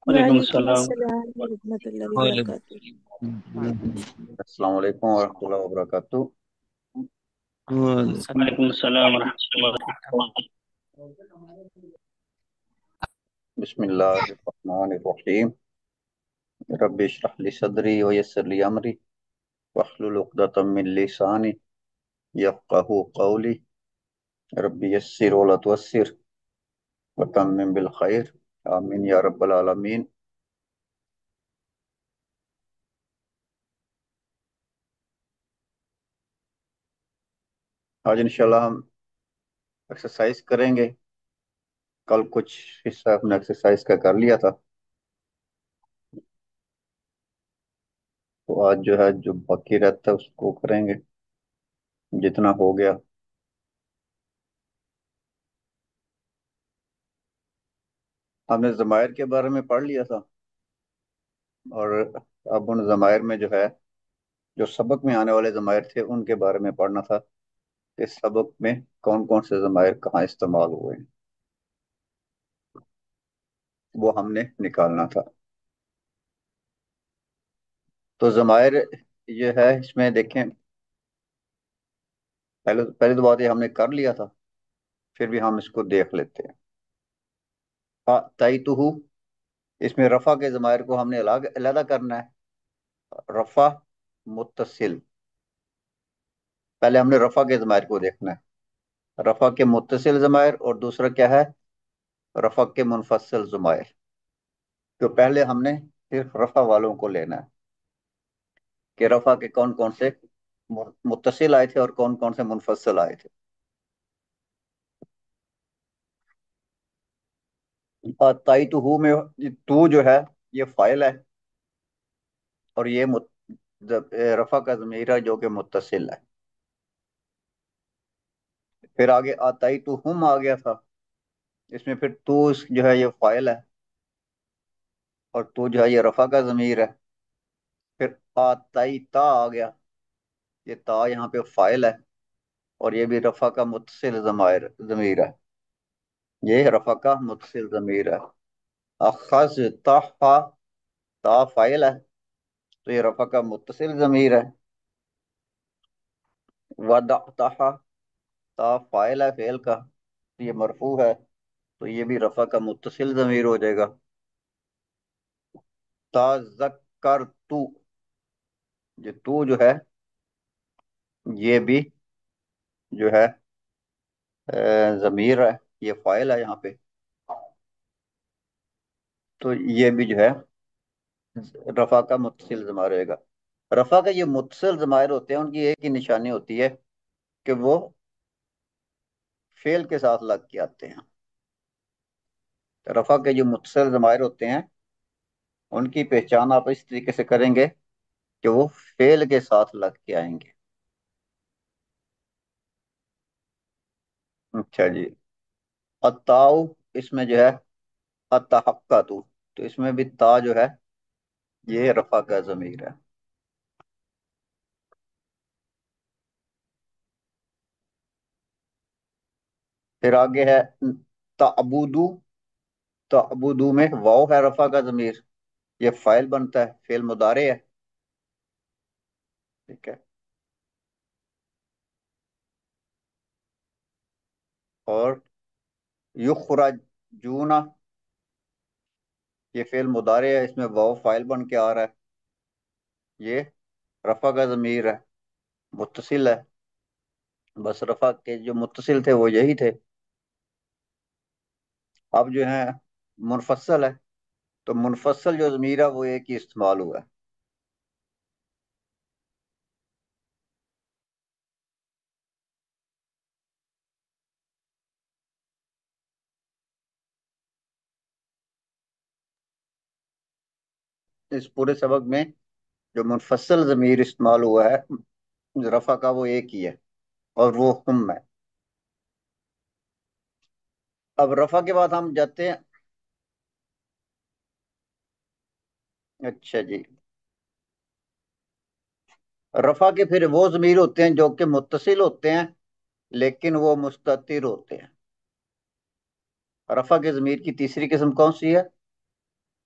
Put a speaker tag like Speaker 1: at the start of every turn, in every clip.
Speaker 1: وعلیکم
Speaker 2: وعلیکم
Speaker 1: السلام
Speaker 2: السلام ورحمۃ اللہ
Speaker 3: وعلیکم
Speaker 2: وبرکاتہ۔
Speaker 4: السلام علیکم ورحمۃ اللہ وبرکاتہ۔
Speaker 1: وعلیکم السلام ورحمۃ اللہ۔
Speaker 4: بسم اللہ الرحمن الرحیم۔ رب اشرح لی صدری ویسر لی امری واحلل عقدۃ من لسانی یفقہوا قولی۔ رب یسر ولا تعسر وتمم بالخیر، آمین یا رب العالمین۔ آج انشاءاللہ ہم ایکسرسائز کریں گے۔ کل کچھ حصہ اپنے ایکسرسائز کا کر لیا تھا، تو آج جو ہے جو باقی رہتا ہے اس کو کریں گے جتنا ہو گیا۔ ہم نے ضمائر کے بارے میں پڑھ لیا تھا، اور اب ان ضمائر میں جو ہے جو سبق میں آنے والے ضمائر تھے ان کے بارے میں پڑھنا تھا کہ سبق میں کون کون سے ضمائر کہاں استعمال ہوئے ہیں، وہ ہم نے نکالنا تھا۔ تو ضمائر یہ ہے، اس میں دیکھیں پہلے تو بات یہ ہم نے کر لیا تھا، پھر بھی ہم اس کو دیکھ لیتے ہیں۔ تائیتہ، اس میں رفع کے ضمائر کو ہم نے علیحدہ کرنا ہے۔ رفع متصل، پہلے ہم نے رفع کے ضمائر کو دیکھنا ہے، رفع کے متصل ضمائر، اور دوسرا کیا ہے، رفع کے منفصل ضمائر۔ تو پہلے ہم نے صرف رفع والوں کو لینا ہے کہ رفع کے کون کون سے متصل آئے تھے اور کون کون سے منفصل آئے تھے۔ تائیتہ میں تو جو ہے یہ فاعل ہے، اور یہ رفع کا ضمیر ہے جو کہ متصل ہے۔ پھر آگے آتائیتہم آ گیا تھا، اس میں پھر تو جو ہے یہ فاعل ہے، اور تو جو ہے یہ رفع کا ضمیر ہے۔ پھر آتائیتا آ گیا، یہ تا یہاں پہ فاعل ہے، اور یہ بھی رفع کا متصل ضمیر ہے، یہ رفع کا متصل ضمیر ہے۔ اخذتہ، تا فاعل ہے تو یہ رفع کا متصل ضمیر ہے۔ ودعتہ، تا فاعل ہے فعل کا، یہ مرفوع ہے تو یہ بھی رفع کا متصل ضمیر ہو جائے گا۔ تذکرتو، یہ تو جو ہے یہ بھی جو ہے ضمیر ہے، یہ فاعل ہے یہاں پہ، تو یہ بھی جو ہے رفع کا متصل ضمیر رہے گا۔ رفع کا یہ متصل ضمائر ہوتے ہیں، ان کی ایک ہی نشانی ہوتی ہے کہ وہ فعل کے ساتھ لگ کے آتے ہیں۔ رفع کے جو متصل ضمائر ہوتے ہیں ان کی پہچان آپ اس طریقے سے کریں گے کہ وہ فعل کے ساتھ لگ کے آئیں گے۔ اچھا جی، التاؤ، اس میں جو ہے التحقۃ، تو اس میں بھی تا جو ہے یہ رفع کا ضمیر ہے۔ پھر آگے ہے تعبدو، تعبدو میں واو ہے رفع کا ضمیر، یہ فاعل بنتا ہے، فعل مضارع ہے، ٹھیک ہے۔ اور یخرجون، یہ فعل مضارع ہے، اس میں واو فاعل بن کے آ رہا ہے، یہ رفع کا ضمیر ہے، متصل ہے، بس رفع کے جو متصل تھے وہ یہی تھے۔ اب جو ہے منفصل ہے، تو منفصل جو ضمیر ہے وہ ایک ہی استعمال ہوا ہے۔ اس پورے سبق میں جو منفصل ضمیر استعمال ہوا ہے رفع کا وہ ایک ہی ہے، اور وہ ہم ہے۔ اب رفع کے بعد ہم جاتے ہیں، اچھا جی، رفع کے پھر وہ ضمیر ہوتے ہیں جو کہ متصل ہوتے ہیں لیکن وہ مستتر ہوتے ہیں۔ رفع کے ضمیر کی تیسری قسم کون سی ہے؟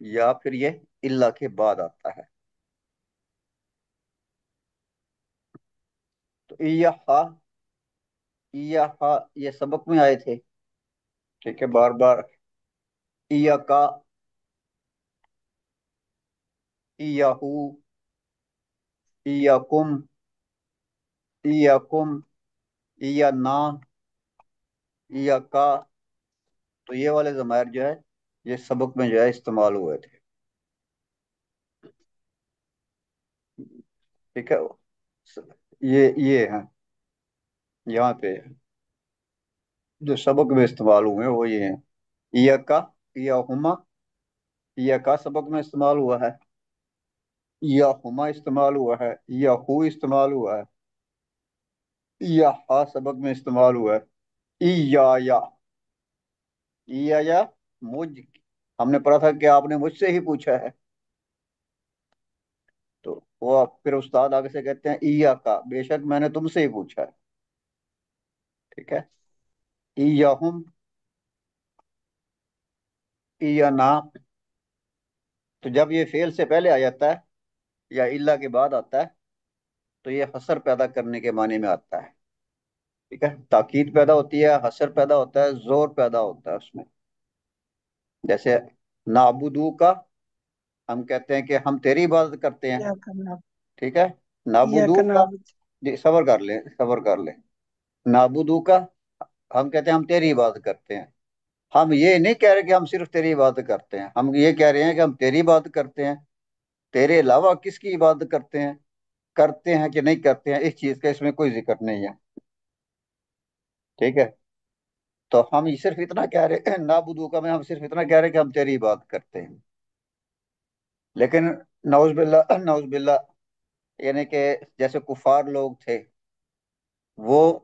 Speaker 4: یا پھر یہ اللہ کے بعد آتا ہے. تو ایہا، ایہا یہ سبق میں آئے تھے. ٹھیک ہے، بار بار ایا کا، ایاہو، ایاکم، ایاکم، ایانا، ایاکا. تو یہ والے ضمائر جو ہے یہ سبق میں جو ہے استعمال ہوئے تھے. ٹھیک ہے، یہ ہیں یہاں پہ جو سبق میں استعمال ہوئے ہیں وہ یہ ہیں. ایاکا، ایاہما، ایاکا سبق میں استعمال ہوا ہے، ایاہما استعمال ہوا ہے، ایاہو استعمال ہوا ہے، ایاہا سبق میں استعمال ہوا ہے. ایایا، ایایا مجھ، ہم نے پڑھا تھا کہ آپ نے مجھ سے ہی پوچھا ہے. تو وہ پھر استاد آگے سے کہتے ہیں ایا کا، بے شک میں نے تم سے ہی پوچھا ہے. ٹھیک ہے، ایہم، ایانا. تو جب یہ فعل سے پہلے آ جاتا ہے یا اللہ کے بعد آتا ہے تو یہ حسر پیدا کرنے کے معنی میں آتا ہے. ٹھیک ہے، تاکید پیدا ہوتی ہے، حسر پیدا ہوتا ہے، زور پیدا ہوتا ہے اس میں. جیسے نعبدو کا، ہم کہتے ہیں کہ ہم تیری عبادت کرتے ہیں.
Speaker 2: یا کرنا،
Speaker 4: ٹھیک ہے،
Speaker 2: یا
Speaker 4: نعبدو
Speaker 2: کرنا.
Speaker 4: کا، جی صبر کر لیں، صبر کر لیں. نعبدو کا ہم کہتے ہیں ہم تیری عبادت کرتے ہیں. ہم یہ نہیں کہہ رہے کہ ہم صرف تیری عبادت کرتے ہیں، ہم یہ کہہ رہے ہیں کہ ہم تیری عبادت کرتے ہیں. تیرے علاوہ کس کی عبادت کرتے ہیں کہ نہیں کرتے ہیں، اس چیز کا اس میں کوئی ذکر نہیں ہے. ٹھیک ہے، تو ہم صرف اتنا کہہ رہے ہیں نعبدو کا میں ہم صرف اتنا کہہ رہے ہیں کہ ہم تیری عبادت کرتے ہیں. لیکن نعوذ باللہ، نعوذ باللہ، یعنی کہ جیسے کفار لوگ تھے، وہ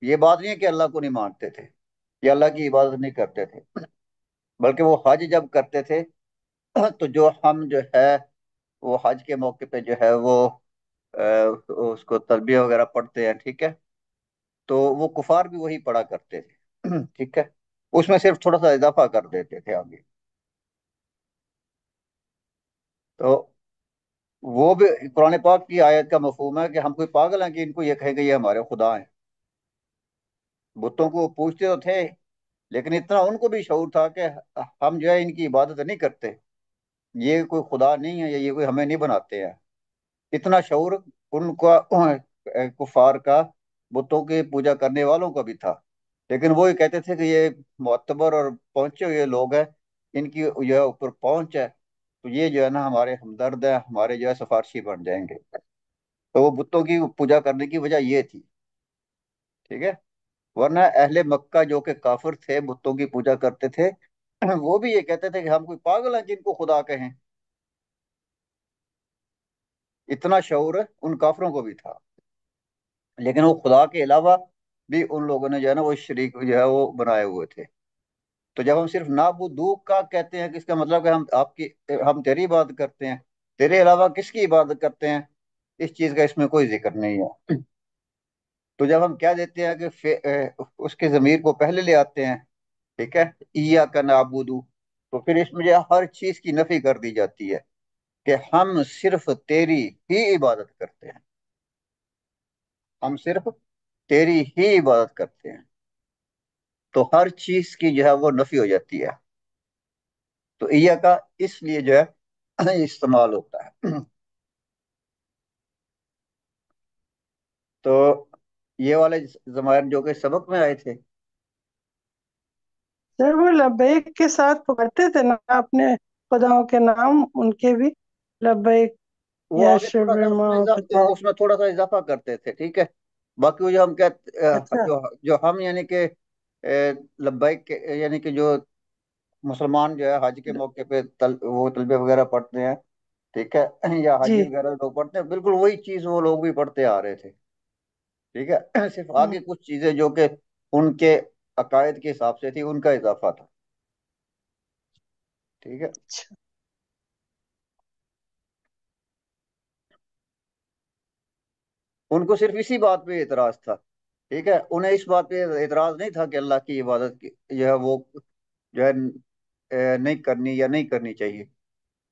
Speaker 4: یہ بات نہیں ہے کہ اللہ کو نہیں مانتے تھے یا اللہ کی عبادت نہیں کرتے تھے، بلکہ وہ حج جب کرتے تھے تو جو ہم جو ہے وہ حج کے موقع پہ جو ہے وہ اس کو تلبیہ وغیرہ پڑھتے ہیں. ٹھیک ہے، تو وہ کفار بھی وہی پڑھا کرتے تھے. ٹھیک ہے، اس میں صرف تھوڑا سا اضافہ کر دیتے تھے آگے. تو وہ بھی قرآن پاک کی آیت کا مفہوم ہے کہ ہم کوئی پاگل ہیں کہ ان کو یہ کہیں گے یہ ہمارے خدا ہیں. بتوں کو وہ پوچھتے تو تھے لیکن اتنا ان کو بھی شعور تھا کہ ہم جو ہے ان کی عبادت نہیں کرتے، یہ کوئی خدا نہیں ہے یا یہ کوئی ہمیں نہیں بناتے ہیں. اتنا شعور ان کا کفار کا، بتوں کی پوجا کرنے والوں کا بھی تھا. لیکن وہ یہ کہتے تھے کہ یہ معتبر اور پہنچے ہوئے لوگ ہیں، ان کی جو ہے اوپر پہنچ ہے، تو یہ جو ہے نا ہمارے ہمدرد ہیں، ہمارے جو ہے سفارشی بن جائیں گے. تو وہ بتوں کی پوجا کرنے کی وجہ یہ تھی. ٹھیک ہے، ورنہ اہل مکہ جو کہ کافر تھے، بتوں کی پوجا کرتے تھے، وہ بھی یہ کہتے تھے کہ ہم کوئی پاگل ہیں جن کو خدا کہیں. اتنا شعور ان کافروں کو بھی تھا. لیکن وہ خدا کے علاوہ بھی ان لوگوں نے جو ہے نا وہ شریک جو ہے وہ بنائے ہوئے تھے. تو جب ہم صرف نابودو کا کہتے ہیں کہ اس کا مطلب کہ ہم تیری عبادت کرتے ہیں، تیرے علاوہ کس کی عبادت کرتے ہیں، اس چیز کا اس میں کوئی ذکر نہیں ہے. تو جب ہم کیا دیتے ہیں کہ اس کے ضمیر کو پہلے لے آتے ہیں، ٹھیک ہے، ایا کا نعبدو، تو پھر اس میں جو ہے ہر چیز کی نفی کر دی جاتی ہے کہ ہم صرف تیری ہی عبادت کرتے ہیں، ہم صرف تیری ہی عبادت کرتے ہیں. تو ہر چیز کی جو ہے وہ نفی ہو جاتی ہے. تو ایا کا اس لیے جو ہے استعمال ہوتا ہے. تو یہ والے ضمائر جو کہ سبق میں آئے تھے،
Speaker 2: سر وہ لبیک کے ساتھ پکڑتے تھے نا اپنے خداؤں کے نام، ان کے بھی لبیک
Speaker 4: وہ
Speaker 2: یا
Speaker 4: آگے تھوڑا سا
Speaker 2: شبرما
Speaker 4: اس میں تھوڑا سا اضافہ کرتے تھے. ٹھیک ہے، باقی وہ جو ہم کہتے
Speaker 2: اچھا
Speaker 4: جو ہم یعنی کہ لبیک یعنی کہ جو مسلمان جو ہے حج کے موقع پہ وہ تلبیہ وغیرہ پڑھتے ہیں، ٹھیک ہے، یا
Speaker 2: جی.
Speaker 4: حاجی وغیرہ لوگ پڑھتے ہیں، بالکل وہی چیز وہ لوگ بھی پڑھتے آ رہے تھے. ٹھیک ہے، صرف آگے کچھ چیزیں جو کہ ان کے عقائد کے حساب سے تھی ان کا اضافہ تھا. ٹھیک ہے،
Speaker 2: اچھا.
Speaker 4: ان کو صرف اسی بات پہ اعتراض تھا. ٹھیک ہے، انہیں اس بات پہ اعتراض نہیں تھا کہ اللہ کی عبادت جو ہے وہ جو ہے نہیں کرنی یا نہیں کرنی چاہیے.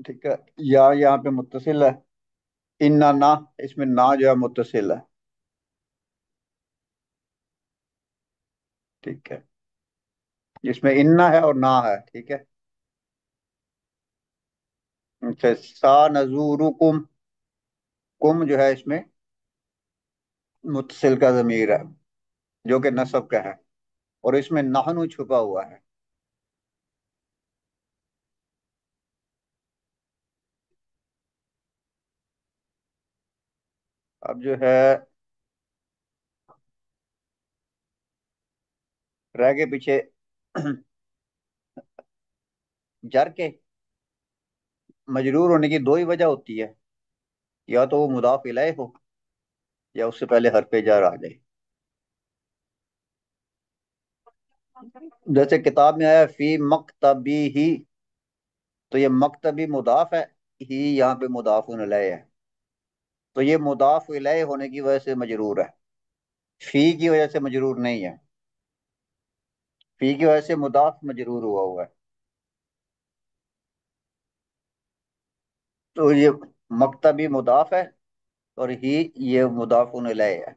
Speaker 4: ٹھیک ہے، یا یہاں پہ متصل ہے، انا نا، اس میں نا جو ہے متصل ہے، ٹھیک ہے، جس میں انا ہے اور نا ہے، ٹھیک ہے۔ اچھا، سا نزورکم، کم جو ہے اس میں متصل کا ضمیر ہے جو کہ نصب کا ہے، اور اس میں نحنو چھپا ہوا ہے۔ اب جو ہے رہ کے پیچھے جر کے مجرور ہونے کی دو ہی وجہ ہوتی ہے، یا تو وہ مضاف الیہ ہو، یا اس سے پہلے حرف جر آ جائے۔ جیسے کتاب میں آیا فی مکتبی ہی، تو یہ مکتبی مضاف ہے، ہی یہاں پہ مضاف الیہ ہے، تو یہ مضاف الیہ ہونے کی وجہ سے مجرور ہے، فی کی وجہ سے مجرور نہیں ہے، فی کی وجہ سے مضاف مجرور ہوا ہے۔ تو یہ مکتبی مضاف ہے، اور ہی یہ مضاف الیہ ہے۔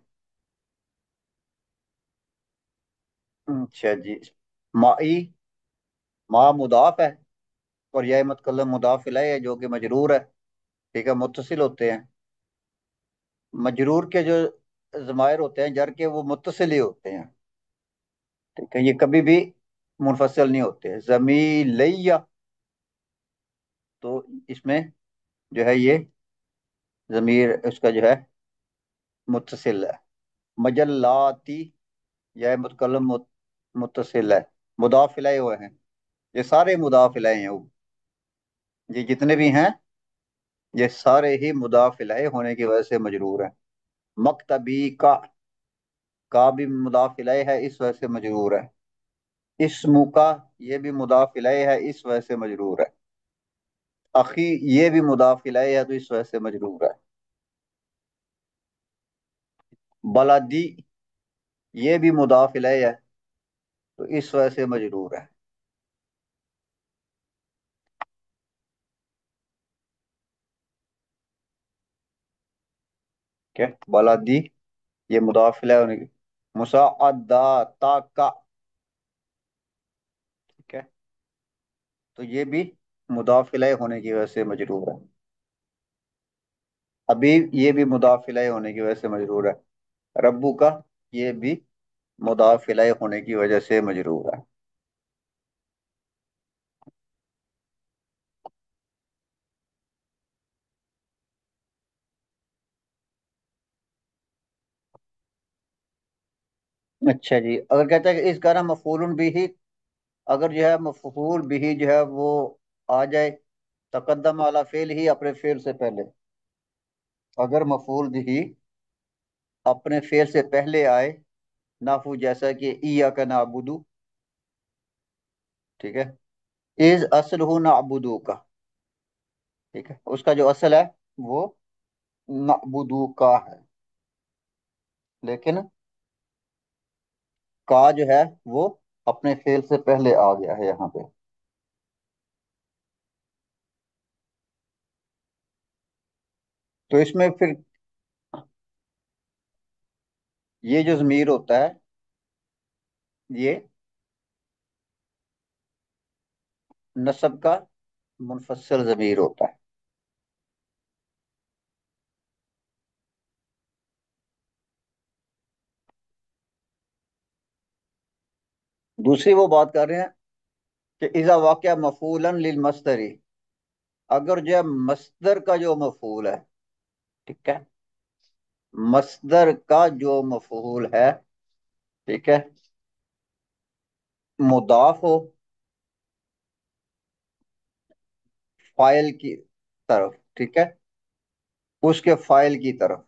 Speaker 4: اچھا جی، مائی، ما مضاف ہے، اور یہ متکلم مضاف الیہ ہے جو کہ مجرور ہے، ٹھیک ہے، متصل ہوتے ہیں۔ مجرور کے جو ضمائر ہوتے ہیں جر کے، وہ متصل ہی ہوتے ہیں، ٹھیک ہے، یہ کبھی بھی منفصل نہیں ہوتے۔ زمیلیہ، تو اس میں جو ہے یہ ضمیر اس کا جو ہے متصل ہے۔ مجلاتی، یہ متکلم متصل ہے، مضاف الیہ ہوئے ہیں، یہ سارے مضاف الیہ ہیں، یہ جتنے بھی ہیں یہ سارے ہی مضاف الیہ ہونے کی وجہ سے مجرور ہیں۔ مکتبی کا بھی مضاف الیہ ہے، اس وجہ سے مجرور ہے۔ اسمو کا، یہ بھی مضاف الیہ ہے، اس وجہ سے مجرور ہے۔ اخی، یہ بھی مضاف الیہ ہے، تو اس وجہ سے مجرور ہے۔ بلدی، یہ بھی مضاف الیہ ہے، تو اس وجہ سے مجرور ہے۔ کیا بلدی، یہ مضاف الیہ ہونے کی، مساعدہ کا، ٹھیک ہے، تو یہ بھی مضاف الیہ ہونے کی وجہ سے مجرور ہے۔ ابھی یہ بھی مضاف الیہ ہونے کی وجہ سے مجرور ہے۔ ربو کا، یہ بھی مضاف الیہ ہونے کی وجہ سے مجرور ہے۔ اچھا جی، اگر کہتا ہے کہ اس کا نا مفعول بھی، اگر جو ہے مفعول بھی جو ہے وہ آ جائے تقدم والا فعل ہی اپنے فعل سے پہلے، اگر مفعول بھی اپنے فعل سے پہلے آئے، نحو جیسا کہ ایاک نعبدو، ٹھیک ہے، از اصل ہو نعبدو کا، ٹھیک ہے، اس کا جو اصل ہے وہ نعبدو کا ہے، لیکن کا جو ہے وہ اپنے فعل سے پہلے آ گیا ہے یہاں پہ، تو اس میں پھر یہ جو ضمیر ہوتا ہے یہ نسب کا منفصل ضمیر ہوتا ہے۔ دوسری وہ بات کر رہے ہیں کہ اذا واقع مفعولا للمصدری، اگر جو ہے مصدر کا جو مفعول ہے، ٹھیک ہے، مصدر کا جو مفعول ہے، ٹھیک ہے، مضاف ہو فاعل کی طرف، ٹھیک ہے، اس کے فاعل کی طرف،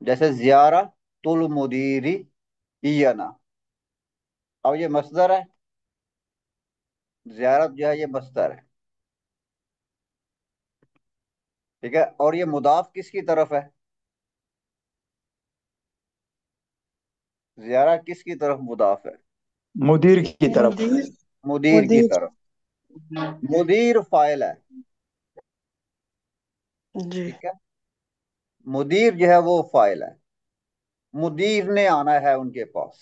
Speaker 4: جیسے زیارت المدیری اینا، اب یہ مصدر ہے، زیارت جو ہے یہ مصدر ہے، ٹھیک ہے، اور یہ مضاف کس کی طرف ہے؟ زیارہ کس کی طرف مضاف ہے؟
Speaker 3: مدیر کی طرف۔
Speaker 2: مدیر،
Speaker 4: مدیر کی
Speaker 2: مدیر،
Speaker 4: طرف، مدیر فائل ہے،
Speaker 2: جی
Speaker 4: ٹھیک ہے، مدیر جو ہے وہ فائل ہے، مدیر نے آنا ہے ان کے پاس،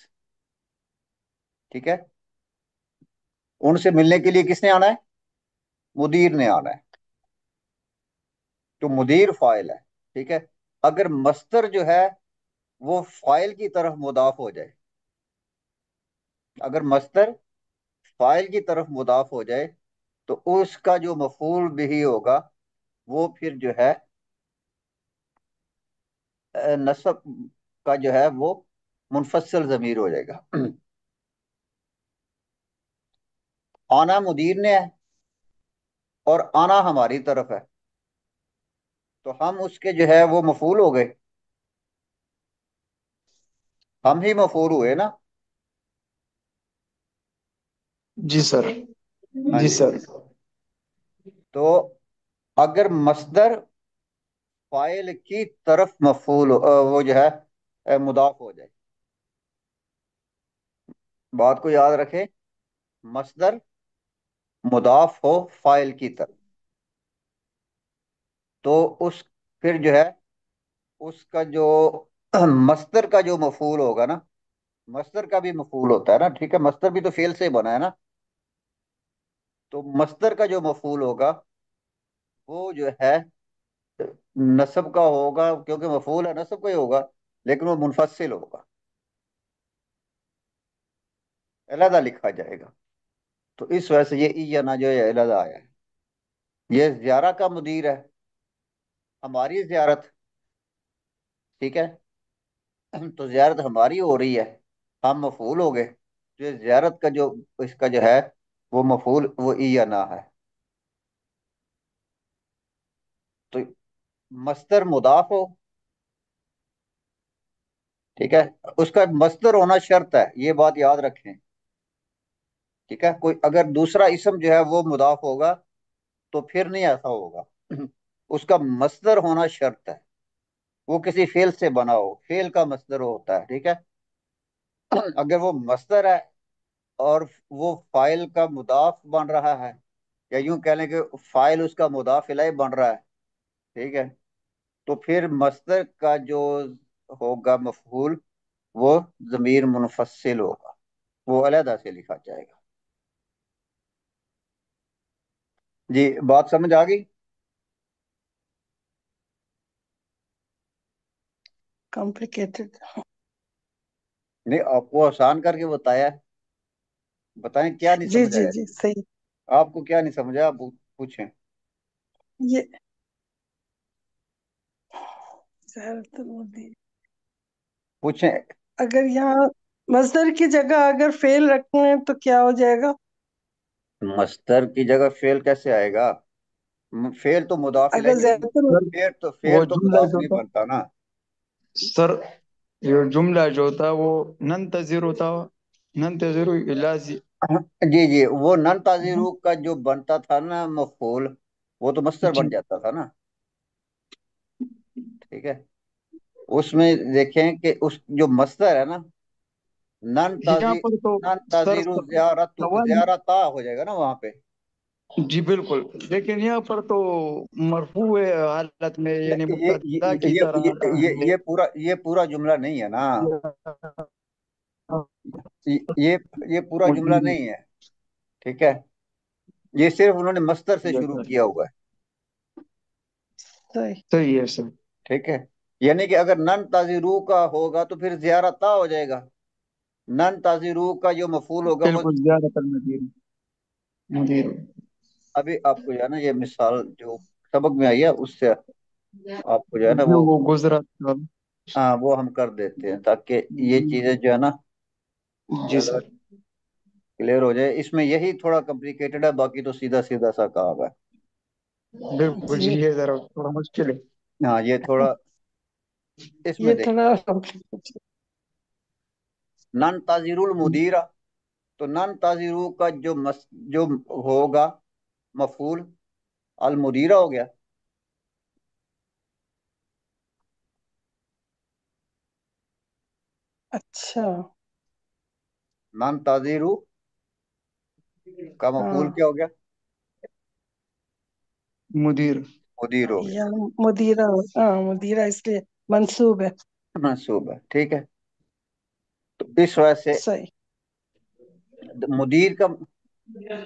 Speaker 4: ٹھیک ہے، ان سے ملنے کے لیے کس نے آنا ہے؟ مدیر نے آنا ہے، تو مدیر فائل ہے، ٹھیک ہے۔ اگر مصدر جو ہے وہ فائل کی طرف مضاف ہو جائے، اگر مصدر فائل کی طرف مضاف ہو جائے تو اس کا جو مفعول بھی ہوگا وہ پھر جو ہے نصب کا جو ہے وہ منفصل ضمیر ہو جائے گا۔ آنا مدیر نے ہے اور آنا ہماری طرف ہے، تو ہم اس کے جو ہے وہ مفعول ہو گئے، ہم ہی مفعول ہوئے نا۔
Speaker 3: جی سر،
Speaker 4: ہاں
Speaker 3: جی
Speaker 4: جی،
Speaker 3: سر،
Speaker 4: تو اگر مصدر فائل کی طرف مفعول وہ جو ہے مضاف ہو جائے، بات کو یاد رکھے، مصدر مضاف ہو فائل کی طرف، تو اس پھر جو ہے اس کا جو مصدر کا جو مفعول ہوگا نا، مصدر کا بھی مفعول ہوتا ہے نا، ٹھیک ہے، مصدر بھی تو فعل سے بنا ہے نا، تو مصدر کا جو مفعول ہوگا وہ جو ہے نصب کا ہوگا، کیونکہ مفعول ہے نصب کا ہی ہوگا، لیکن وہ منفصل ہوگا، علیحدہ لکھا جائے گا، تو اس وجہ سے یہ ای یا نہ جو ہے علیحدہ آیا ہے۔ یہ زیارہ کا مدیر ہے، ہماری زیارت، ٹھیک ہے، تو زیارت ہماری ہو رہی ہے، ہم مفعول ہو گئے، تو یہ زیارت کا جو اس کا جو ہے وہ مفعول وہ ای یا نہ ہے، تو مصدر مضاف ہو، ٹھیک ہے، اس کا مصدر ہونا شرط ہے، یہ بات یاد رکھیں، ٹھیک ہے، کوئی اگر دوسرا اسم جو ہے وہ مضاف ہوگا تو پھر نہیں ایسا ہوگا، اس کا مصدر ہونا شرط ہے، وہ کسی فعل سے بنا ہو، فعل کا مصدر ہوتا ہے، ٹھیک ہے، اگر وہ مصدر ہے اور وہ فائل کا مضاف بن رہا ہے، یا یوں کہہ لیں کہ فائل اس کا مضاف الیہ بن رہا ہے، ٹھیک ہے، تو پھر مصدر کا جو ہوگا مفعول وہ ضمیر منفصل ہوگا، وہ علیحدہ سے لکھا جائے گا۔ جی بات سمجھ آ گئی؟
Speaker 2: کمپلیکیٹڈ۔
Speaker 4: نہیں، آپ کو آسان کر کے بتایا ہے، بتائیں کیا نہیں
Speaker 2: جی
Speaker 4: سمجھ
Speaker 2: جی
Speaker 4: آیا؟
Speaker 2: جی صحیح۔
Speaker 4: آپ کو کیا نہیں سمجھا، آپ پوچھیں،
Speaker 2: یہ زیارت المدین،
Speaker 4: پوچھیں۔
Speaker 2: اگر یہاں مصدر کی جگہ اگر فعل رکھنا ہے تو کیا ہو جائے گا؟
Speaker 4: مصدر کی جگہ فعل کیسے آئے گا؟ فعل تو مضاف الیہ
Speaker 2: اگر
Speaker 4: نہیں،
Speaker 2: زیارت
Speaker 3: سر وہ
Speaker 4: فعل تو
Speaker 3: جملہ
Speaker 4: مضاف
Speaker 3: جو
Speaker 4: نہیں
Speaker 3: تھا،
Speaker 4: بنتا نا۔
Speaker 3: سر یہ جملہ جو تھا وہ ننتظر تھا، ننتظر الازی،
Speaker 4: جی جی، وہ نن تازیرو کا جو بنتا تھا نا مفعول، وہ تو مصدر
Speaker 3: جی
Speaker 4: بن جاتا تھا نا، ٹھیک ہے، اس میں دیکھیں کہ اس جو مصدر ہے نا، نن
Speaker 3: یہاں
Speaker 4: تازی
Speaker 3: پر تو
Speaker 4: نن
Speaker 3: سر
Speaker 4: تازیرو زیارت،
Speaker 3: سوال،
Speaker 4: زیارتا ہو جائے گا نا وہاں پہ۔
Speaker 3: جی بالکل، لیکن یہاں پر تو مرفوع حالت میں یعنی
Speaker 4: یہ
Speaker 3: مبتدا کی
Speaker 4: یہ
Speaker 3: طرح
Speaker 4: یہ یہ یہ پورا جملہ نہیں ہے نا، یہ پورا جملہ نہیں ہے، ٹھیک ہے، یہ صرف انہوں نے مصدر سے شروع کیا ہوا ہے،
Speaker 2: صحیح۔
Speaker 3: صحیح ہے سر،
Speaker 4: ٹھیک ہے، یعنی کہ اگر نن تازی روح کا ہوگا تو پھر زیارتا ہو جائے گا، نن تازی روح کا جو مفعول ہوگا وہ،
Speaker 3: بالکل، زیادہ تر مدیر، مدیر،
Speaker 4: ابھی آپ کو جو ہے نا یہ مثال جو سبق میں آئی ہے اس سے آپ کو جو ہے نا
Speaker 3: جو
Speaker 4: وہ،
Speaker 3: وہ گزرا تھا،
Speaker 4: ہاں وہ ہم کر دیتے ہیں تاکہ یہ چیزیں جو ہے نا
Speaker 3: جی
Speaker 4: زیادہ
Speaker 3: سر،
Speaker 4: کلیئر ہو جائے، اس میں یہی تھوڑا کمپلیکیٹڈ ہے، باقی تو سیدھا سیدھا سا کام ہے۔
Speaker 3: بالکل
Speaker 2: جی
Speaker 3: یہ ذرا تھوڑا مشکل ہے،
Speaker 4: ہاں یہ تھوڑا اس میں
Speaker 2: یہ
Speaker 4: دیکھ،
Speaker 2: تھوڑا complicated۔
Speaker 4: نن تازیر المدیرہ، تو نن تازیرو کا جو ہوگا مفعول المدیرہ ہو گیا،
Speaker 2: اچھا،
Speaker 4: نن تازیرو کا
Speaker 2: ہاں
Speaker 4: مفعول کیا ہو گیا؟
Speaker 3: مدیر
Speaker 4: مدیر ہو گیا،
Speaker 2: یا مدیرہ، ہاں مدیرہ اس لیے منصوب ہے.
Speaker 4: منصوب ہے. ٹھیک ہے، تو اس وجہ سے
Speaker 2: صحیح.
Speaker 4: مدیر کا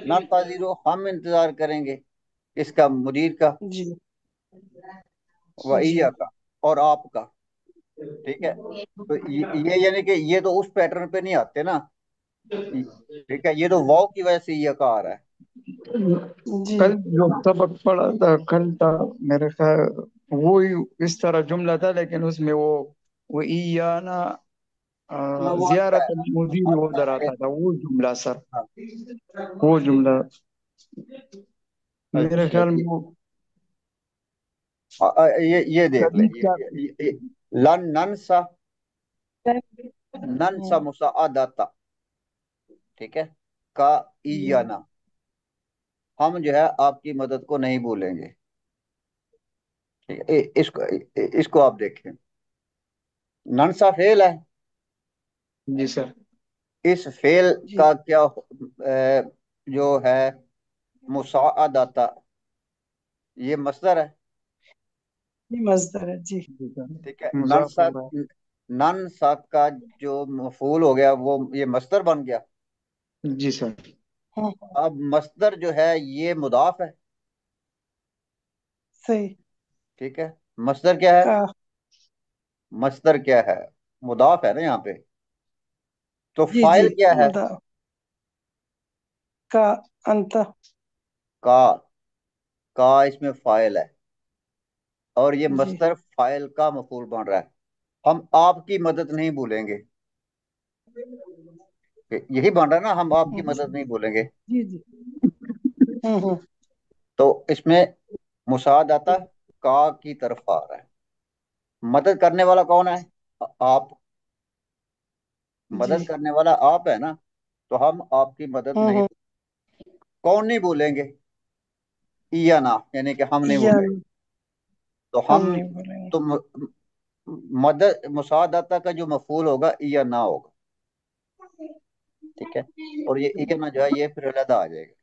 Speaker 4: نانتظیر ہو، ہم انتظار کریں گے اس کا، مدیر کا،
Speaker 2: جی جی
Speaker 4: وَإِيَّاكَ، اور آپ کا. ٹھیک ہے، تو یہ یعنی کہ یہ تو اس پیٹرن پہ نہیں آتے نا. ٹھیک ہے، یہ تو واو کی وجہ سے یہ کا آ رہا ہے.
Speaker 2: جی
Speaker 3: کل جو سبق پڑھا تھا کل تھا میرے خیال، وہی اس طرح جملہ تھا، لیکن اس میں وہ ایانا
Speaker 4: ہاں وہ آتا
Speaker 3: زیارت
Speaker 4: ہے،
Speaker 3: المدیر ادھر
Speaker 4: آتا ہے.
Speaker 3: آتا تھا، وہ جملہ سر،
Speaker 4: ہاں،
Speaker 3: وہ جملہ میرے
Speaker 4: اچھا
Speaker 3: خیال
Speaker 4: جی.
Speaker 3: میں وہ
Speaker 4: یہ دیکھ لیں،
Speaker 3: قریب کا.
Speaker 4: لن ننسا، ننسا مساعدتا. ٹھیک ہے، کا ایانا، ہم جو ہے آپ کی مدد کو نہیں بھولیں گے. ٹھیک ہے، اس کو آپ دیکھیں، ننسا فعل ہے.
Speaker 3: جی سر.
Speaker 4: اس فعل
Speaker 2: جی
Speaker 4: کا کیا جو ہے مساعدتا، یہ مصدر ہے.
Speaker 2: یہ مصدر ہے. جی
Speaker 3: جی سر،
Speaker 4: ٹھیک ہے،
Speaker 3: مضاف
Speaker 4: ننسا،
Speaker 3: ہو رہا
Speaker 4: ننسا کا جو مفعول ہو گیا وہ یہ مصدر بن گیا.
Speaker 3: ہے. جی سر.
Speaker 2: ہاں
Speaker 4: اب مصدر جو ہے یہ مضاف ہے.
Speaker 2: صحیح.
Speaker 4: ٹھیک ہے، مصدر کیا ہے؟
Speaker 2: کا
Speaker 4: مصدر کیا ہے؟ مضاف ہے نا یہاں پہ. تو
Speaker 2: جی جی
Speaker 4: فاعل کیا ہے؟
Speaker 2: کا انت.
Speaker 4: کا، کا اس میں فاعل ہے، اور یہ
Speaker 2: جی
Speaker 4: مصدر فاعل کا مفعول بن رہا ہے. ہم آپ کی مدد نہیں بھولیں گے، یہی بن رہا ہے نا، ہم آپ کی
Speaker 2: اچھا.
Speaker 4: مدد نہیں بھولیں گے.
Speaker 2: جی جی. ہوں.
Speaker 4: تو اس میں مساعدتا کا کی طرف آ رہا ہے. مدد کرنے والا کون ہے؟ آپ.
Speaker 2: جی.
Speaker 4: مدد کرنے والا آپ ہے نا، تو ہم آپ کی مدد نہیں.
Speaker 2: ہوں.
Speaker 4: کون نہیں بھولیں گے؟ یا نا، یعنی کہ ہم نہیں
Speaker 2: یا
Speaker 4: بھولیں گے. تو
Speaker 2: ہم
Speaker 4: ہم،
Speaker 2: نہیں بولیں گے.
Speaker 4: تو مدد مساعدتا کا جو مفعول ہوگا یا نہ ہوگا. ٹھیک ہے، اور یہ یا نہ جو ہے یہ پھر علیحدہ آ جائے گا.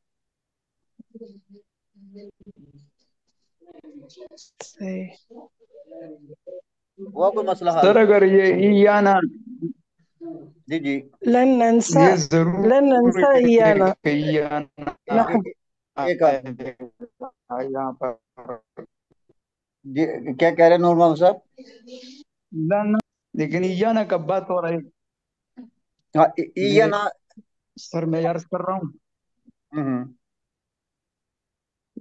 Speaker 2: صحیح.
Speaker 4: ہوا کوئی مسئلہ حل؟
Speaker 3: سر اگر یہ ایانا،
Speaker 4: جی جی.
Speaker 2: لن ننسا،
Speaker 3: یہ
Speaker 2: لن
Speaker 3: ضروری
Speaker 2: ننسا
Speaker 3: ہے
Speaker 2: ایانا.
Speaker 3: کہ ایانا
Speaker 2: نحن.
Speaker 4: ایک
Speaker 3: آئے
Speaker 4: آدمی،
Speaker 3: یہاں پر.
Speaker 4: جی کیا کہہ رہے ہیں نور محمد صاحب؟
Speaker 3: لن، لیکن ایانا کب بات ہو رہا ہے
Speaker 4: ہاں، یا
Speaker 3: میرے
Speaker 4: نہ.
Speaker 3: سر، میں عرض کر رہا ہوں
Speaker 4: ہوں،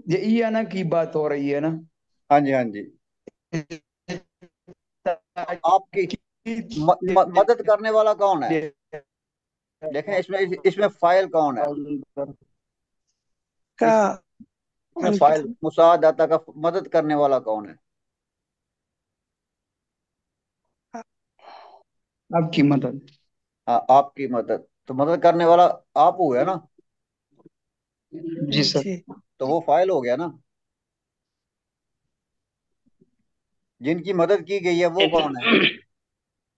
Speaker 3: یہ ایانا کی بات ہو رہی ہے نا.
Speaker 4: ہاں جی، ہاں جی. آپ کی مدد کرنے والا کون ہے؟ دیکھیں اس میں فاعل کون ہے؟
Speaker 2: کا
Speaker 4: اس میں
Speaker 2: انت.
Speaker 4: فاعل مساعدتا کا مدد کرنے والا کون ہے؟
Speaker 3: آپ کی مدد.
Speaker 4: ہاں، آپ کی مدد. تو مدد کرنے والا آپ ہوا ہے نا،
Speaker 3: جی سر.
Speaker 2: جی
Speaker 4: تو وہ فاعل ہو گیا نا. جن کی مدد کی گئی ہے وہ کون ہے؟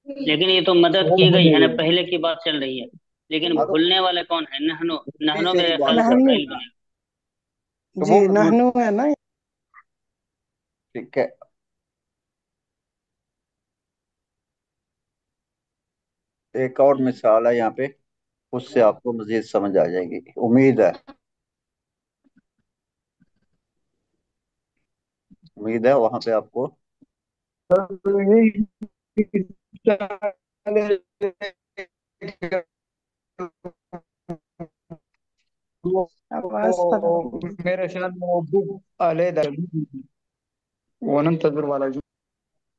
Speaker 1: لیکن یہ تو مدد کی گئی ہے نا، پہلے کی بات چل رہی ہے، لیکن
Speaker 4: ہاں، تو
Speaker 1: بھولنے والے کون ہے؟ نہنو.
Speaker 4: جی
Speaker 1: نہنو
Speaker 4: صحیح
Speaker 1: میرے خیال
Speaker 4: بات
Speaker 1: سے
Speaker 4: ہے.
Speaker 2: نحن.
Speaker 1: فاعل بنے گا.
Speaker 4: تو
Speaker 2: جی
Speaker 4: وہ
Speaker 2: نحنو ہے نا.
Speaker 4: ٹھیک ہے. ایک اور مثال ہے یہاں پہ، اس سے آپ کو مزید سمجھ آ جائے گی، امید ہے. امید ہے وہاں پہ آپ کو.
Speaker 2: آواز خراب ہو گئی.
Speaker 3: میرے خیال میں وہ بک علیحدہ، وہ ننتظر والا جو.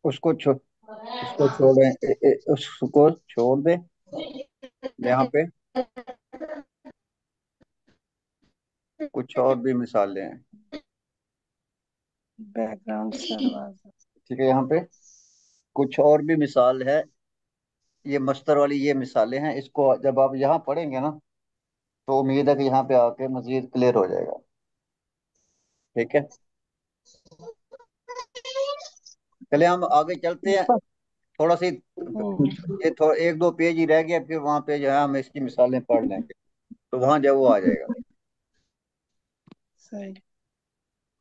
Speaker 4: اس کو اس کو چھوڑیں، اس کو چھوڑ دیں یہاں پہ. کچھ اور بھی مثالیں ہیں.
Speaker 2: بیک گراؤنڈ سے آواز.
Speaker 4: ٹھیک ہے، یہاں پہ کچھ اور بھی مثال ہے. یہ مستر والی یہ مثالیں ہیں، اس کو جب آپ یہاں پڑھیں گے نا تو امید ہے کہ یہاں پہ آ کے مزید کلیئر ہو جائے گا. ٹھیک ہے، چلے ہم آگے چلتے ہیں. تھوڑا سی یہ ایک دو پیج ہی رہ گیا، پھر وہاں پہ جو ہے ہم اس کی مثالیں پڑھ لیں گے، تو وہاں جب وہ آ جائے گا.
Speaker 2: صحیح.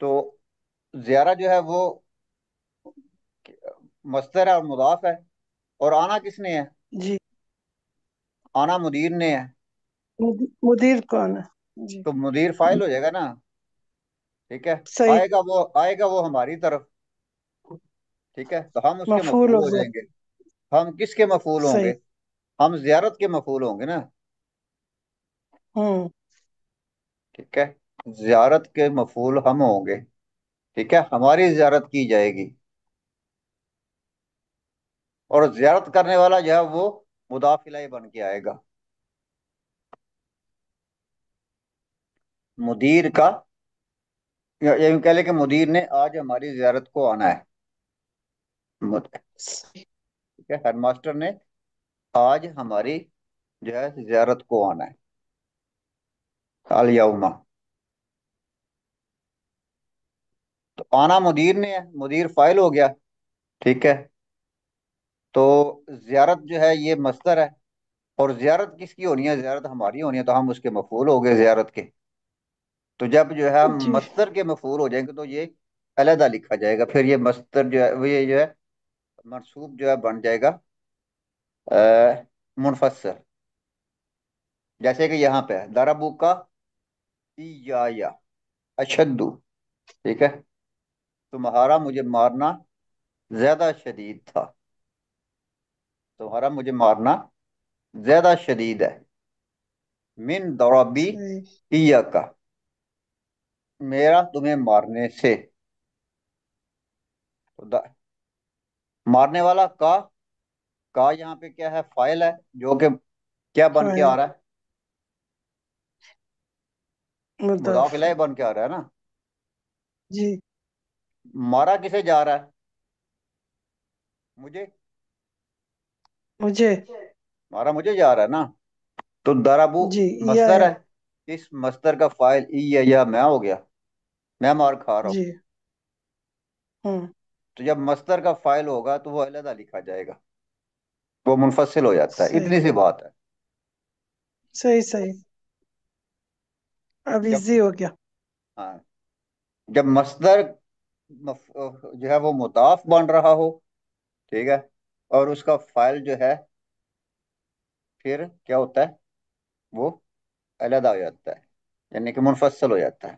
Speaker 4: تو زیارہ جو ہے وہ مصدر ہے اور مضاف ہے، اور آنا کس نے ہے؟
Speaker 2: جی،
Speaker 4: آنا مدیر نے ہے،
Speaker 2: مدیر کون ہے؟ جی،
Speaker 4: تو مدیر فائل ہو جائے گا نا، ٹھیک ہے؟
Speaker 2: صحیح،
Speaker 4: آئے گا وہ ہماری طرف، ٹھیک ہے، تو ہم اس کے
Speaker 2: مفعول
Speaker 4: مفعول
Speaker 2: ہو
Speaker 4: ہو
Speaker 2: گیا،
Speaker 4: جائیں گے۔ ہم کس کے مفعول ہوں
Speaker 2: صحیح،
Speaker 4: گے؟ ہم زیارت کے مفعول ہوں گے نا،
Speaker 2: ہوں،
Speaker 4: ٹھیک ہے، زیارت کے مفعول ہم ہوں گے، ٹھیک ہے، ہماری زیارت کی جائے گی، اور زیارت کرنے والا جو ہے وہ مضاف الیہ بن کے آئے گا، مدیر کا، یا یوں کہہ لیں کہ مدیر نے آج ہماری زیارت کو آنا ہے،
Speaker 2: صحیح،
Speaker 4: ٹھیک ہے، ہیڈ ماسٹر نے آج ہماری جو ہے زیارت کو آنا ہے، الیوم، تو آنا مدیر نے ہے، مدیر فائل ہو گیا، ٹھیک ہے، تو زیارت جو ہے یہ مصدر ہے، اور زیارت کس کی ہونی ہے؟ زیارت ہماری ہونی ہے، تو ہم اس کے مفعول ہو گئے زیارت کے، تو جب جو ہے ہم
Speaker 2: جی،
Speaker 4: مصدر کے مفعول ہو جائیں گے تو یہ علیحدہ لکھا جائے گا، پھر یہ مصدر جو ہے وہ یہ جو ہے منصوب جو ہے بن جائے گا منفصل، جیسے کہ یہاں پہ دربو کا یا اشدو، ٹھیک ہے، تمہارا مجھے مارنا زیادہ شدید تھا، تمہارا مجھے مارنا زیادہ شدید ہے، من ضربی
Speaker 2: صحیح،
Speaker 4: کا، میرا تمہیں مارنے سے، تو مارنے والا کا یہاں پہ کیا ہے؟ فائل ہے، جو کہ کیا بن کے
Speaker 2: فاعل،
Speaker 4: آ رہا ہے؟ مضاف
Speaker 2: مضاف،
Speaker 4: الیہ بن کے آ رہا ہے نا،
Speaker 2: جی،
Speaker 4: مارا کسے جا رہا ہے؟ مجھے،
Speaker 2: مجھے،
Speaker 4: مارا مجھے جا رہا ہے نا، تو دربو
Speaker 2: جی،
Speaker 4: مصدر
Speaker 2: یا،
Speaker 4: ہے، اس مصدر کا فائل ای یا میں ہو گیا، میں مار کھا رہا ہوں،
Speaker 2: جی، ہوں،
Speaker 4: تو جب مصدر کا فائل ہوگا تو وہ علیحدہ لکھا جائے گا، وہ منفصل ہو جاتا ہے،
Speaker 2: صحیح،
Speaker 4: اتنی سی بات ہے۔
Speaker 2: صحیح، صحیح، اب
Speaker 4: جب
Speaker 2: ایزی ہو گیا،
Speaker 4: ہاں جب مصدر جو ہے وہ مضاف بن رہا ہو، ٹھیک ہے، اور اس کا فائل جو ہے پھر کیا ہوتا ہے؟ وہ علیحدہ ہو جاتا ہے، یعنی کہ منفصل ہو جاتا ہے،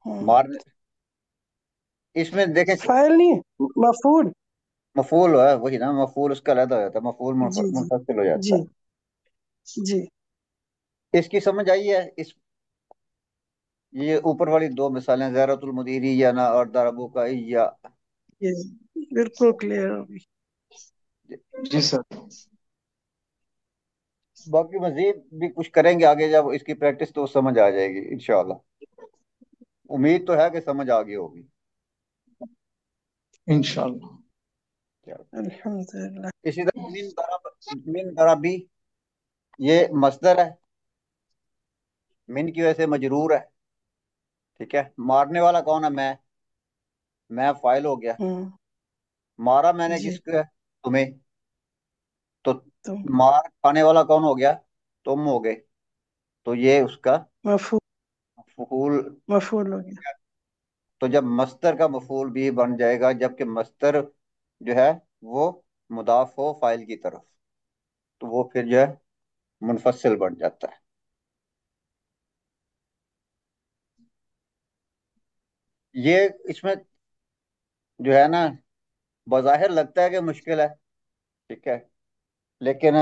Speaker 2: ہوں،
Speaker 4: مار اس میں دیکھیں
Speaker 2: فائل نہیں، مفعول،
Speaker 4: مفعول ہے وہی نا، مفعول اس کا علیحدہ ہو جاتا ہے، مفعول
Speaker 2: جی، جی،
Speaker 4: منفصل ہو جاتا
Speaker 2: جی،
Speaker 4: ہے۔
Speaker 2: جی،
Speaker 4: اس کی سمجھ آئی ہے؟ یہ اوپر والی دو مثالیں زیارت المدیری یا نا اور دربو کا یا،
Speaker 2: یہ بالکل کلیئر ہوگی،
Speaker 3: جی سر۔
Speaker 4: باقی مزید بھی کچھ کریں گے آگے، جب اس کی پریکٹس تو سمجھ آ جائے گی انشاءاللہ، امید تو ہے کہ سمجھ آگے ہوگی۔
Speaker 3: انشاءاللہ۔
Speaker 2: الحمدللہ،
Speaker 4: اسی طرح من ضربی یہ مصدر ہے، من کی وجہ سے مجرور ہے، ٹھیک ہے، مارنے والا کون ہے؟ میں فائل ہو گیا،
Speaker 2: ہوں،
Speaker 4: مارا میں نے
Speaker 2: جی،
Speaker 4: کس کو ہے؟ تمہیں، تو
Speaker 2: تم،
Speaker 4: مار کھانے والا کون ہو گیا؟ تم ہو گئے، تو یہ اس کا
Speaker 2: مفعول،
Speaker 4: مفعول،
Speaker 2: مفعول ہو گیا،
Speaker 4: تو جب مصدر کا مفعول بھی بن جائے گا، جبکہ مصدر جو ہے وہ مضاف ہو فائل کی طرف، تو وہ پھر جو ہے منفصل بن جاتا ہے۔ یہ اس میں جو ہے نا بظاہر لگتا ہے کہ مشکل ہے، ٹھیک ہے، لیکن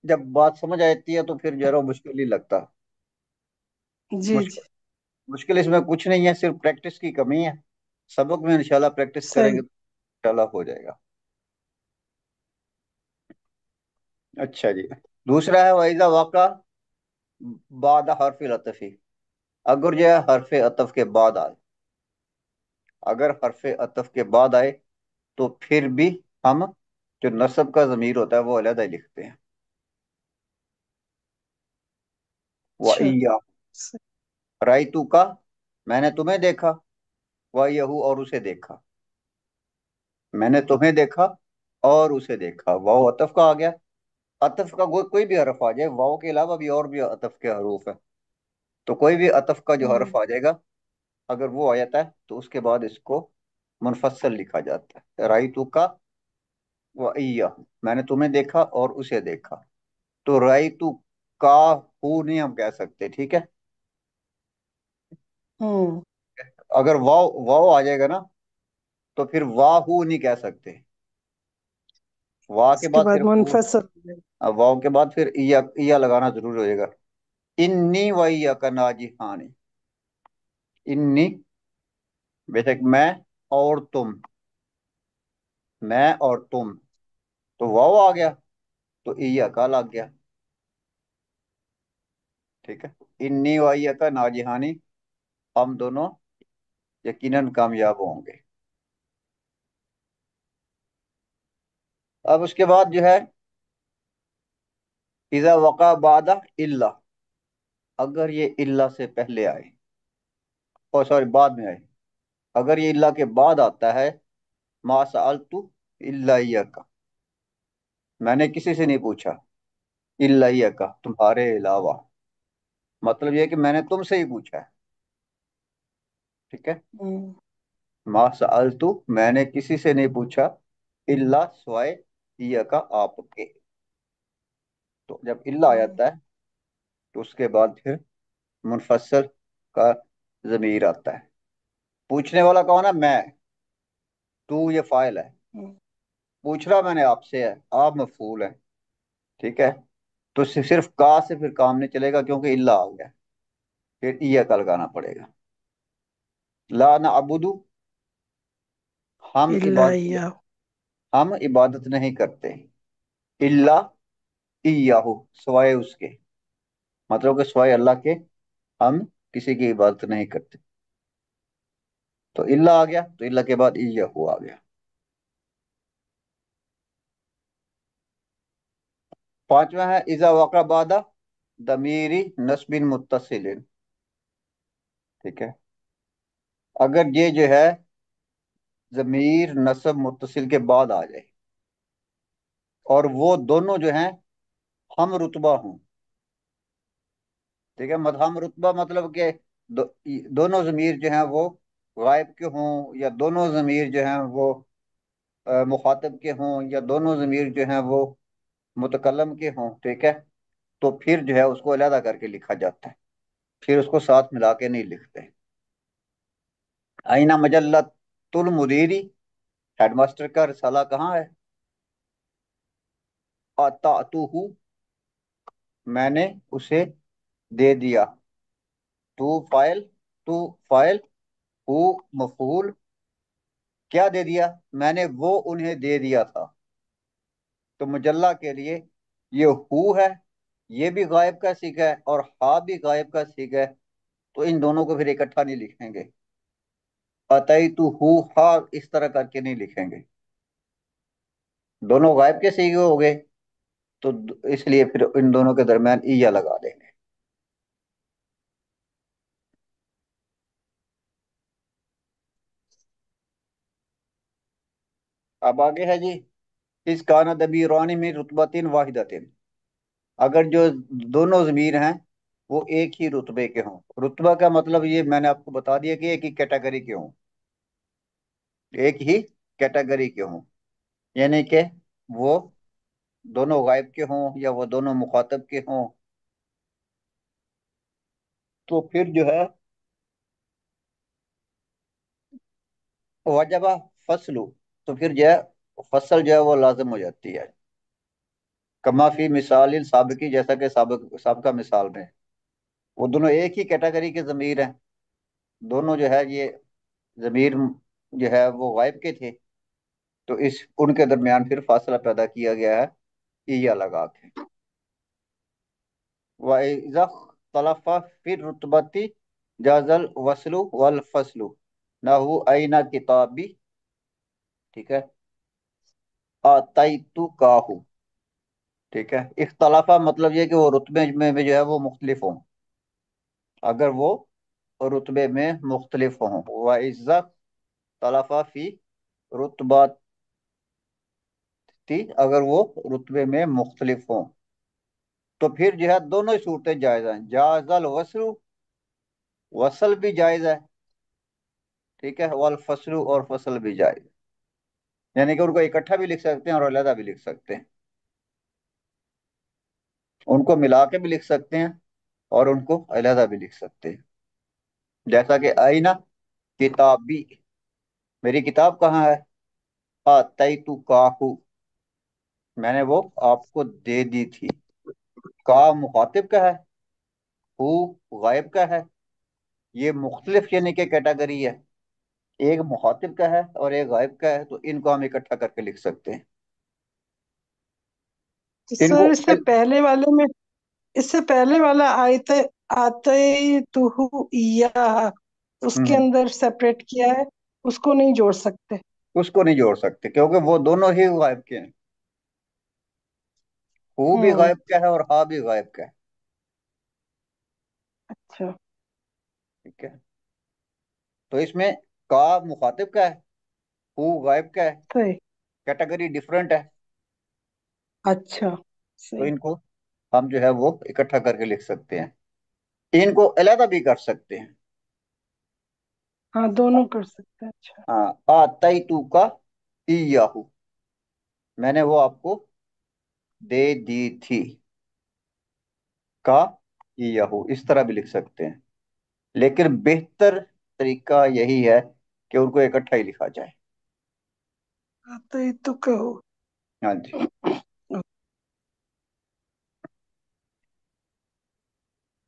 Speaker 4: جب بات سمجھ آتی ہے تو پھر جو ہے وہ مشکل نہیں لگتا،
Speaker 2: جی، جی،
Speaker 4: مشکل مشکل اس میں کچھ نہیں ہے، صرف پریکٹس کی کمی ہے، سبق میں انشاءاللہ پریکٹس کریں
Speaker 2: صحیح،
Speaker 4: گے تو انشاءاللہ ہو جائے گا۔ اچھا جی، دوسرا ہے وَإِذَا وَقَعَ بعد حرف العطف، اگر جو ہے حرف عطف کے بعد آئے، اگر حرف عطف کے بعد آئے تو پھر بھی ہم جو نصب کا ضمیر ہوتا ہے وہ علیحدہ ہی لکھتے ہیں،
Speaker 2: اچھا،
Speaker 4: وَإِيَّا رَأَيْتُکَ کا، میں نے تمہیں دیکھا، وَيَهُ اور اسے دیکھا، میں نے تمہیں دیکھا اور اسے دیکھا، واو عطف کا آ گیا، عطف کا کوئی بھی حرف آ جائے، واو کے علاوہ بھی اور بھی عطف کے حروف ہیں، تو کوئی بھی عطف کا جو حرف آ جائے گا اگر وہ آ جاتا ہے تو اس کے بعد اس کو منفصل لکھا جاتا ہے. رائتو کا و میں نے تمہیں دیکھا اور اسے دیکھا. تو رائتو کا ہو نہیں ہم کہہ سکتے. ٹھیک ہے.
Speaker 2: ہوں
Speaker 4: اگر واو واو آ جائے گا نا تو پھر واہو نہیں کہہ سکتے. وا کے
Speaker 2: اس کے
Speaker 4: بعد پھر
Speaker 2: بعد
Speaker 4: ہو.
Speaker 2: منفصل ہو جائے
Speaker 4: واو کے بعد پھر ایا لگانا ضروری ہو جائے گا. انی و ایاک ناجحان. انی بے شک میں اور تم. میں اور تم. تو واو آ گیا تو ایاک لگ گیا. ٹھیک ہے. انی و ایاک ناجحانی. ہم دونوں یقیناً کامیاب ہوں گے. اب اس کے بعد جو ہے اذا وقع بعد الا. اگر یہ الا سے پہلے آئے اور سوری بعد میں آئے. اگر یہ الا کے بعد آتا ہے ما سألت الا ایاک. میں نے کسی سے نہیں پوچھا الا ایاک تمہارے علاوہ. مطلب یہ کہ میں نے تم سے ہی پوچھا ہے. ٹھیک ہے.
Speaker 2: ہوں
Speaker 4: ما سألت میں نے کسی سے نہیں پوچھا الا سوائے ایاک آپ کے. تو جب الا آ
Speaker 2: ہوں
Speaker 4: جاتا ہے تو اس کے بعد پھر منفصل کا ضمیر آتا ہے. پوچھنے والا کون ہے؟ میں. تو یہ فاعل ہے.
Speaker 2: ہوں
Speaker 4: پوچھ رہا میں نے آپ سے ہے. آپ مفعول ہے. ٹھیک ہے. تو صرف کا سے پھر کام نہیں چلے گا کیونکہ الا آ گیا. پھر ایاک کا لگانا پڑے گا. لا نعبد ہم
Speaker 2: الا
Speaker 4: عبادت
Speaker 2: ایاہ.
Speaker 4: ہم عبادت نہیں کرتے الا ایاہ سوائے اس کے. مطلب کہ سوائے اللہ کے ہم کسی کی عبادت نہیں کرتے. تو الا آ گیا تو الا کے بعد ایاہ آ گیا. پانچواں ہے اذا وقع بعد ضمیر نصب متصل. ٹھیک ہے. اگر یہ جو ہے ضمیر نصب متصل کے بعد آ جائے اور وہ دونوں جو ہیں ہم رتبہ ہوں. ٹھیک ہے. ہم رتبہ مطلب کہ دونوں ضمیر جو ہیں وہ غائب کے ہوں یا دونوں ضمیر جو ہیں وہ مخاطب کے ہوں یا دونوں ضمیر جو ہیں وہ متکلم کے ہوں. ٹھیک ہے. تو پھر جو ہے اس کو علیحدہ کر کے لکھا جاتا ہے. پھر اس کو ساتھ ملا کے نہیں لکھتے. آئینہ مجلت المدیری ہیڈ ماسٹر کا رسالہ کہاں ہے؟ آتاتوہ میں نے اسے دے دیا. تو فائل تو فائل ہو مفعول. کیا دے دیا؟ میں نے وہ انہیں دے دیا تھا. تو مجلہ کے لیے یہ ہو ہے. یہ بھی غائب کا صیغہ ہے اور ہا بھی غائب کا صیغہ ہے. تو ان دونوں کو پھر اکٹھا نہیں لکھیں گے. اتیتو ہو ہا اس طرح کر کے نہیں لکھیں گے. دونوں غائب کے صیغے ہو گئے تو اس لیے پھر ان دونوں کے درمیان اییا لگا دیں گے. اب آگے ہے جی اس کانا دبیرانی میں رتبتن واحدتن. اگر جو دونوں ضمیر ہیں وہ ایک ہی رتبے کے ہوں. رتبہ کا مطلب یہ میں نے آپ کو بتا دیا کہ ایک ہی کیٹیگری کے ہوں. ایک ہی کیٹیگری کے ہوں یعنی کہ وہ دونوں غائب کے ہوں یا وہ دونوں مخاطب کے ہوں. تو پھر جو ہے وجبہ فصلو تو پھر جو ہے فصل جو ہے وہ لازم ہو جاتی ہے. کما فی مثال سابقی جیسا کہ سابقہ مثال میں وہ دونوں ایک ہی کیٹیگری کے ضمیر ہیں. دونوں جو ہے یہ ضمیر جو ہے وہ غائب کے تھے تو ان کے درمیان پھر فاصلہ پیدا کیا گیا ہے اییا لگا کے. وَإِذَا اخْتَلَفَ فِي الرُّتْبَةِ جَازَ الْوَصْلُ وَالْفَصْلُ نحو أَيْنَ کتابی. ٹھیک ہے. آتَیْتُکَہُ. ٹھیک ہے. اختلافہ مطلب یہ کہ وہ رتبے میں جو ہے وہ مختلف ہوں. اگر وہ رتبے میں مختلف ہوں. وَإِذَا اخْتَلَفَ فِي رُتْبَةِ اگر وہ رتبے میں مختلف ہوں تو پھر جو ہے دونوں ہی صورتیں جائز ہیں. جاز الوصل وصل بھی جائز ہے، ٹھیک ہے، والفصل اور فصل بھی جائز، یعنی کہ ان کو اکٹھا بھی لکھ سکتے ہیں اور علیحدہ بھی لکھ سکتے ہیں، ان کو ملا کے بھی لکھ سکتے ہیں اور ان کو علیحدہ بھی لکھ سکتے ہیں، جیسا کہ آئینہ کتابی، میری کتاب کہاں ہے، آتیتو کاہو، میں نے وہ آپ کو دے دی تھی، کا مخاطب کا ہے، ہو غائب کا ہے، یہ مختلف یعنی کہ کیٹاگری ہے، ایک مخاطب کا ہے اور ایک غائب کا ہے، تو ان کو ہم اکٹھا کر کے لکھ سکتے ہیں،
Speaker 2: تو
Speaker 4: ان
Speaker 2: سر
Speaker 4: کو
Speaker 2: اس سے پہلے والے میں، اس سے پہلے والا آیت آتے تو اس کے
Speaker 4: ہم،
Speaker 2: اندر سیپریٹ کیا ہے، اس کو نہیں جوڑ سکتے؟
Speaker 4: اس کو نہیں جوڑ سکتے کیونکہ وہ دونوں ہی غائب کے ہیں، ہو بھی
Speaker 2: ہوں،
Speaker 4: غائب کا ہے اور ہا بھی غائب کا ہے،
Speaker 2: اچھا،
Speaker 4: ٹھیک ہے، تو اس میں کا مخاطب کا ہے، ہو غائب کا ہے،
Speaker 2: صحیح،
Speaker 4: کیٹیگری ڈفرنٹ ہے،
Speaker 2: اچھا،
Speaker 4: تو
Speaker 2: صحیح،
Speaker 4: ان کو ہم جو ہے وہ اکٹھا کر کے لکھ سکتے ہیں، ان کو علیحدہ بھی کر سکتے ہیں،
Speaker 2: ہاں دونوں کر سکتے ہیں، اچھا،
Speaker 4: ہاں، آتیتو کا ایہو، میں نے وہ آپ کو دے دی تھی، کا ایہو اس طرح بھی لکھ سکتے ہیں، لیکن بہتر طریقہ یہی ہے کہ ان کو اکٹھا ہی لکھا جائے،
Speaker 2: آتے تو کہو،
Speaker 4: ہاں جی۔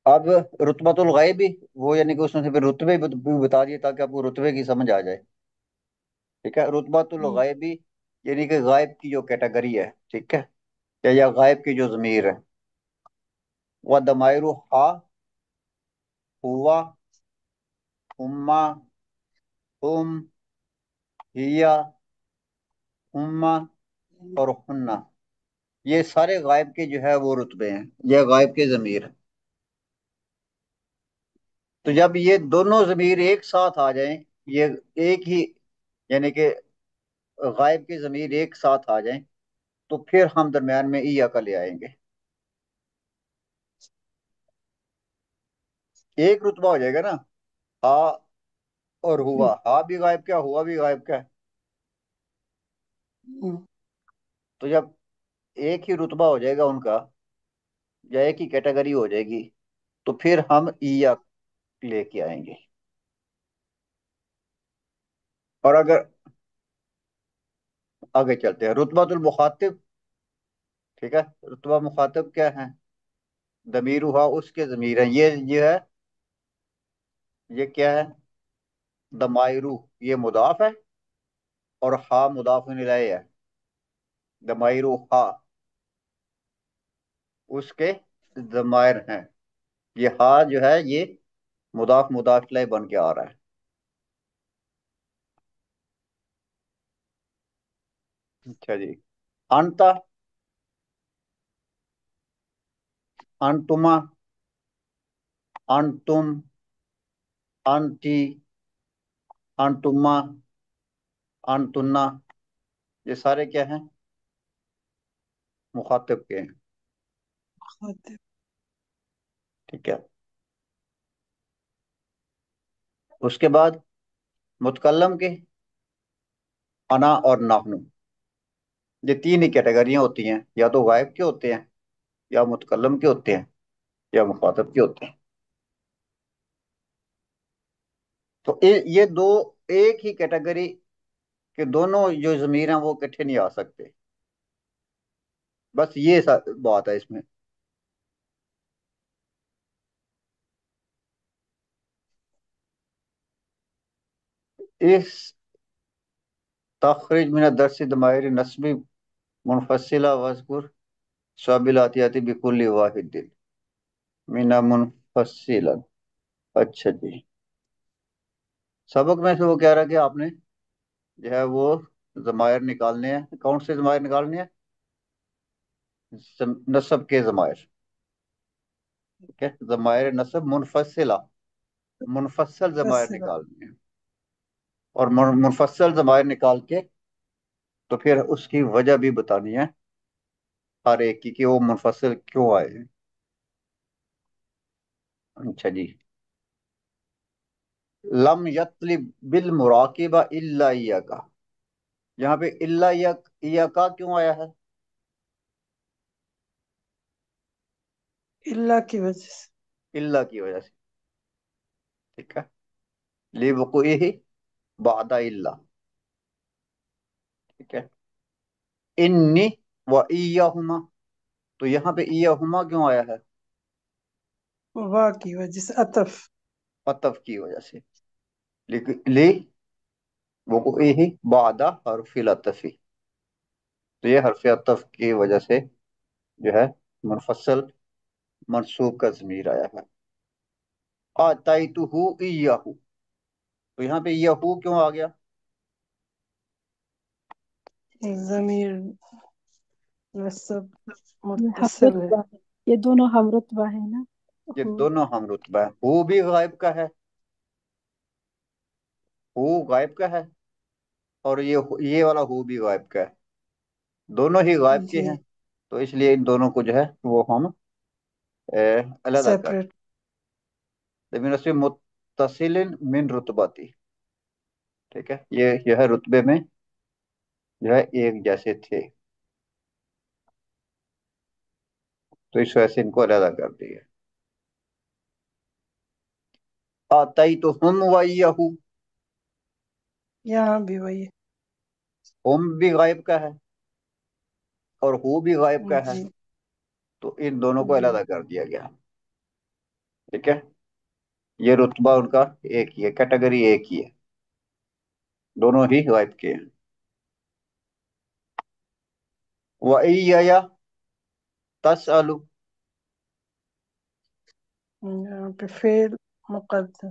Speaker 4: اب رتبۃ الغیبی، وہ یعنی کہ اس میں سے پھر رتبے بھی بتا دیے تاکہ آپ کو رتبے کی سمجھ آ جائے، ٹھیک ہے، رتبۃ الغیبی یعنی کہ غائب کی جو کیٹیگری ہے، ٹھیک ہے، یا غائب کی جو ضمیر ہے، وہ دمائر ہا، ہوا، ہما، ہم، ہیا، ہما اور ہننا، یہ سارے غائب کے جو ہے وہ رتبے ہیں، یہ غائب کے ضمیر ہیں، تو جب یہ دونوں ضمیر ایک ساتھ آ جائیں، یہ ایک ہی یعنی کہ غائب کی ضمیر ایک ساتھ آ جائیں، تو پھر ہم درمیان میں ای کا لے آئیں گے، ایک رتبہ ہو جائے گا نا، ہا اور ہوا، ہا بھی غائب کا ہوا بھی غائب کا ہے، تو جب ایک ہی رتبہ ہو جائے گا ان کا، یا ایک ہی کیٹیگری ہو جائے گی، تو پھر ہم ای لے کے آئیں گے، اور اگر آگے چلتے ہیں رتبۃ المخاطب، ٹھیک ہے، رتبہ مخاطب کیا ہے، ضمیر ہوا اس کے ضمیر ہیں، یہ ہے، یہ کیا ہے، دمائرو یہ مضاف ہے اور ہا مضاف الیہ ہے، دمائرو ہا اس کے ضمائر ہیں، یہ ہا جو ہے یہ مضاف الیہ بن کے آ رہا ہے، اچھا جی، انتا، انتما، انتم، انتی، انتما، انتنا، یہ سارے کیا ہیں، مخاطب کے ہیں، ٹھیک ہے، اس کے بعد متکلم کے انا اور نحنو، یہ تین ہی کیٹیگریاں ہوتی ہیں، یا تو غائب کے ہوتے ہیں، یا متکلم کے ہوتے ہیں، یا مخاطب کے ہوتے ہیں، تو یہ دو ایک ہی کیٹیگری کے دونوں جو ضمیر ہیں وہ اکٹھے نہیں آ سکتے، بس یہ بات ہے اس میں، اس تخرج من الدرس ضمائر نسبی منفصلہ واذکر شابلاتیاتی بکل واحد من منفصلا، اچھا جی، سبق میں سے وہ کہہ رہا کہ آپ نے جو ہے وہ ضمائر نکالنے ہیں، کون سے ضمائر نکالنے ہیں، نسب کے ضمائر، ٹھیک ہے، ضمائر نسب منفصلہ، منفصل ضمائر
Speaker 2: فیصلہ،
Speaker 4: نکالنے ہیں، اور منفصل ضمائر نکال کے تو پھر اس کی وجہ بھی بتانی ہے ہر ایک کی کہ وہ منفصل کیوں آئے ہیں، اچھا جی، لم یطلب بالمراقبہ الا ایاکا، یہاں پہ الا ایاکا کیوں آیا ہے؟
Speaker 2: اللہ کی وجہ سے۔
Speaker 4: اللہ کی وجہ سے، ٹھیک ہے، لوقوعہ بعد اللہ، ٹھیک ہے، انی و ایہما، تو یہاں پہ ایہما کیوں آیا ہے؟
Speaker 2: واہ کی وجہ سے، عطف۔
Speaker 4: عطف کی وجہ سے، لی وقوعہ بعد حرف العطف، تو یہ حرف عطف کی وجہ سے جو ہے منفصل منصوب کا ضمیر آیا ہے۔ آتیتہ ایہو، تو یہاں پہ یہو کیوں آ گیا؟
Speaker 2: ضمیر نصب
Speaker 5: یہ ہم
Speaker 2: متصل ہے۔
Speaker 5: رتبہ ہے، یہ دونوں ہم رتبہ ہے نا۔
Speaker 4: یہ
Speaker 5: ہو
Speaker 4: دونوں ہم رتبہ ہے، ہو بھی غائب کا ہے، ہو غائب کا ہے، اور یہ والا ہو بھی غائب کا ہے، دونوں ہی غائب کے
Speaker 2: جی،
Speaker 4: ہیں، تو اس لیے ان دونوں کو جو ہے وہ ہم علیحدہ کر
Speaker 2: سیپریٹ۔
Speaker 4: لیکن اس میں متصل من رتباتی، ٹھیک ہے، یہ ہے رتبے میں جو ہے ایک جیسے تھے، تو اس وجہ سے ان کو علیحدہ کر دیا۔ آتیتہم و ایہو،
Speaker 2: یہاں بھی وہی
Speaker 4: ہم بھی غائب کا ہے اور ہو بھی غائب
Speaker 2: ہے۔
Speaker 4: کا ہے،
Speaker 2: جی
Speaker 4: تو ان دونوں کو
Speaker 2: جی
Speaker 4: علیحدہ کر دیا گیا، ٹھیک ہے، یہ رتبہ ان کا ایک ہی ہے، کیٹیگری ایک ہی ہے، دونوں ہی غائب کے ہیں۔ وَإِيَّیَ تَسْأَلُ،
Speaker 2: یہاں پہ فعل مقدم،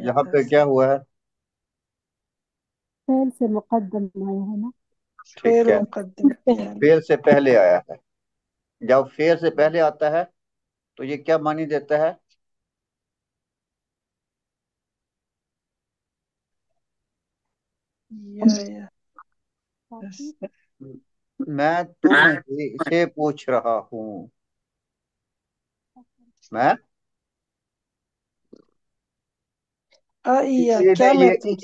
Speaker 4: یہاں پہ کیا ہوا ہے؟
Speaker 5: فعل سے مقدم آیا ہے نا۔
Speaker 4: ٹھیک
Speaker 2: فعل
Speaker 4: ہے،
Speaker 2: مقدم کیا ہے۔
Speaker 4: فعل سے پہلے آیا ہے، جب فعل سے پہلے آتا ہے تو یہ کیا معنی دیتا ہے؟
Speaker 2: یا
Speaker 5: کافی
Speaker 4: میں تم ہی سے پوچھ رہا ہوں، میں
Speaker 2: کیا میں تم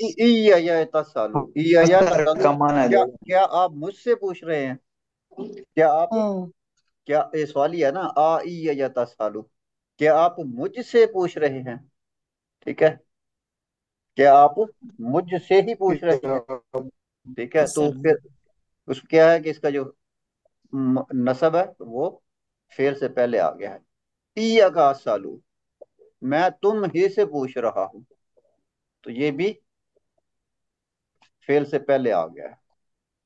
Speaker 4: یہ تسالو، یہ
Speaker 3: مصدر
Speaker 4: تسالو،
Speaker 3: کا معنی
Speaker 4: کیا
Speaker 3: دے
Speaker 4: کیا آپ مجھ سے پوچھ رہے ہیں؟ کیا آپ،
Speaker 2: ہوں
Speaker 4: کیا یہ سوالی ہے نا، یا تسالو، کیا آپ مجھ سے پوچھ رہے ہیں، ٹھیک ہے، کیا آپ مجھ سے ہی پوچھ رہے ہیں،
Speaker 3: گا
Speaker 4: ٹھیک ہے، تو پھر اس کیا ہے کہ اس کا جو نصب ہے وہ فعل سے پہلے آ گیا ہے، اییا کا سالو، میں تم ہی سے پوچھ رہا ہوں، تو یہ بھی فعل سے پہلے آ گیا ہے،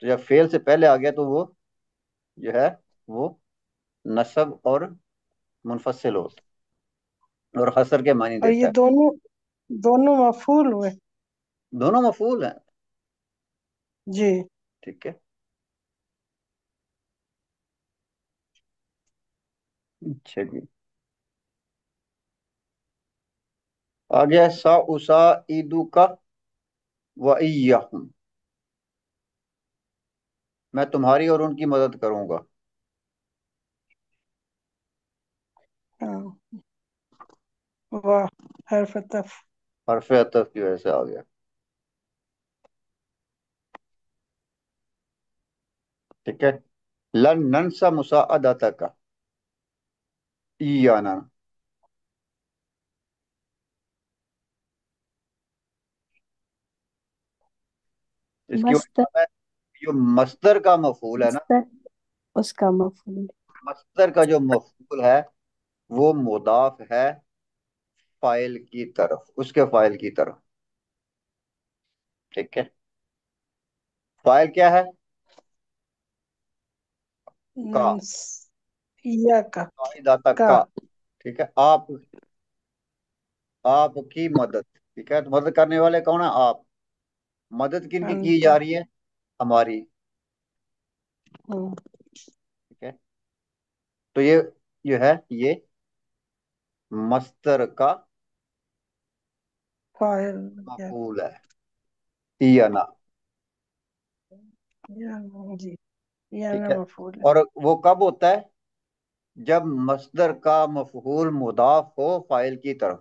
Speaker 4: تو جب فعل سے پہلے آ گیا تو وہ جو ہے وہ نصب اور منفصل ہوتا اور حسر کے معنی
Speaker 2: اور
Speaker 4: دیتا
Speaker 2: یہ
Speaker 4: ہے،
Speaker 2: دونوں مفعول ہوئے۔
Speaker 4: دونوں مفعول ہیں،
Speaker 2: جی
Speaker 4: ٹھیک ہے، اچھا جی، آگے سا اسا ایدو کا و ایہم، میں تمہاری اور ان کی مدد کروں گا،
Speaker 2: ہاں، واہ حرف عطف۔
Speaker 4: حرف عطف کی وجہ سے آ گیا، ٹھیک ہے، لن ننسا مساعدتک ایانا، اس کی
Speaker 5: مصدر،
Speaker 4: وجہ ہے جو مصدر کا مفعول ہے نا،
Speaker 5: مصدر اس کا مفعول۔
Speaker 4: مصدر کا جو مفعول ہے وہ مضاف ہے فاعل کی طرف، اس کے فاعل کی طرف، ٹھیک ہے، فاعل کیا ہے؟ کا،
Speaker 2: ننس یا
Speaker 4: مساعدتک
Speaker 2: کا
Speaker 4: کا، ٹھیک ہے، آپ کی مدد، ٹھیک ہے، تو مدد کرنے والے کون ہیں؟ آپ، مدد کن کی
Speaker 2: انتم۔
Speaker 4: جا رہی ہے؟ ہماری،
Speaker 2: ہوں،
Speaker 4: ٹھیک ہے، تو یہ جو ہے یہ مصدر کا
Speaker 2: فاعل
Speaker 4: مفعول ہے، ایانا،
Speaker 2: یا جی، یا
Speaker 4: ٹھیک
Speaker 2: نا
Speaker 4: ہے،
Speaker 2: مفعول ہے۔
Speaker 4: اور وہ کب ہوتا ہے؟ جب مصدر کا مفعول مضاف ہو فاعل کی طرف،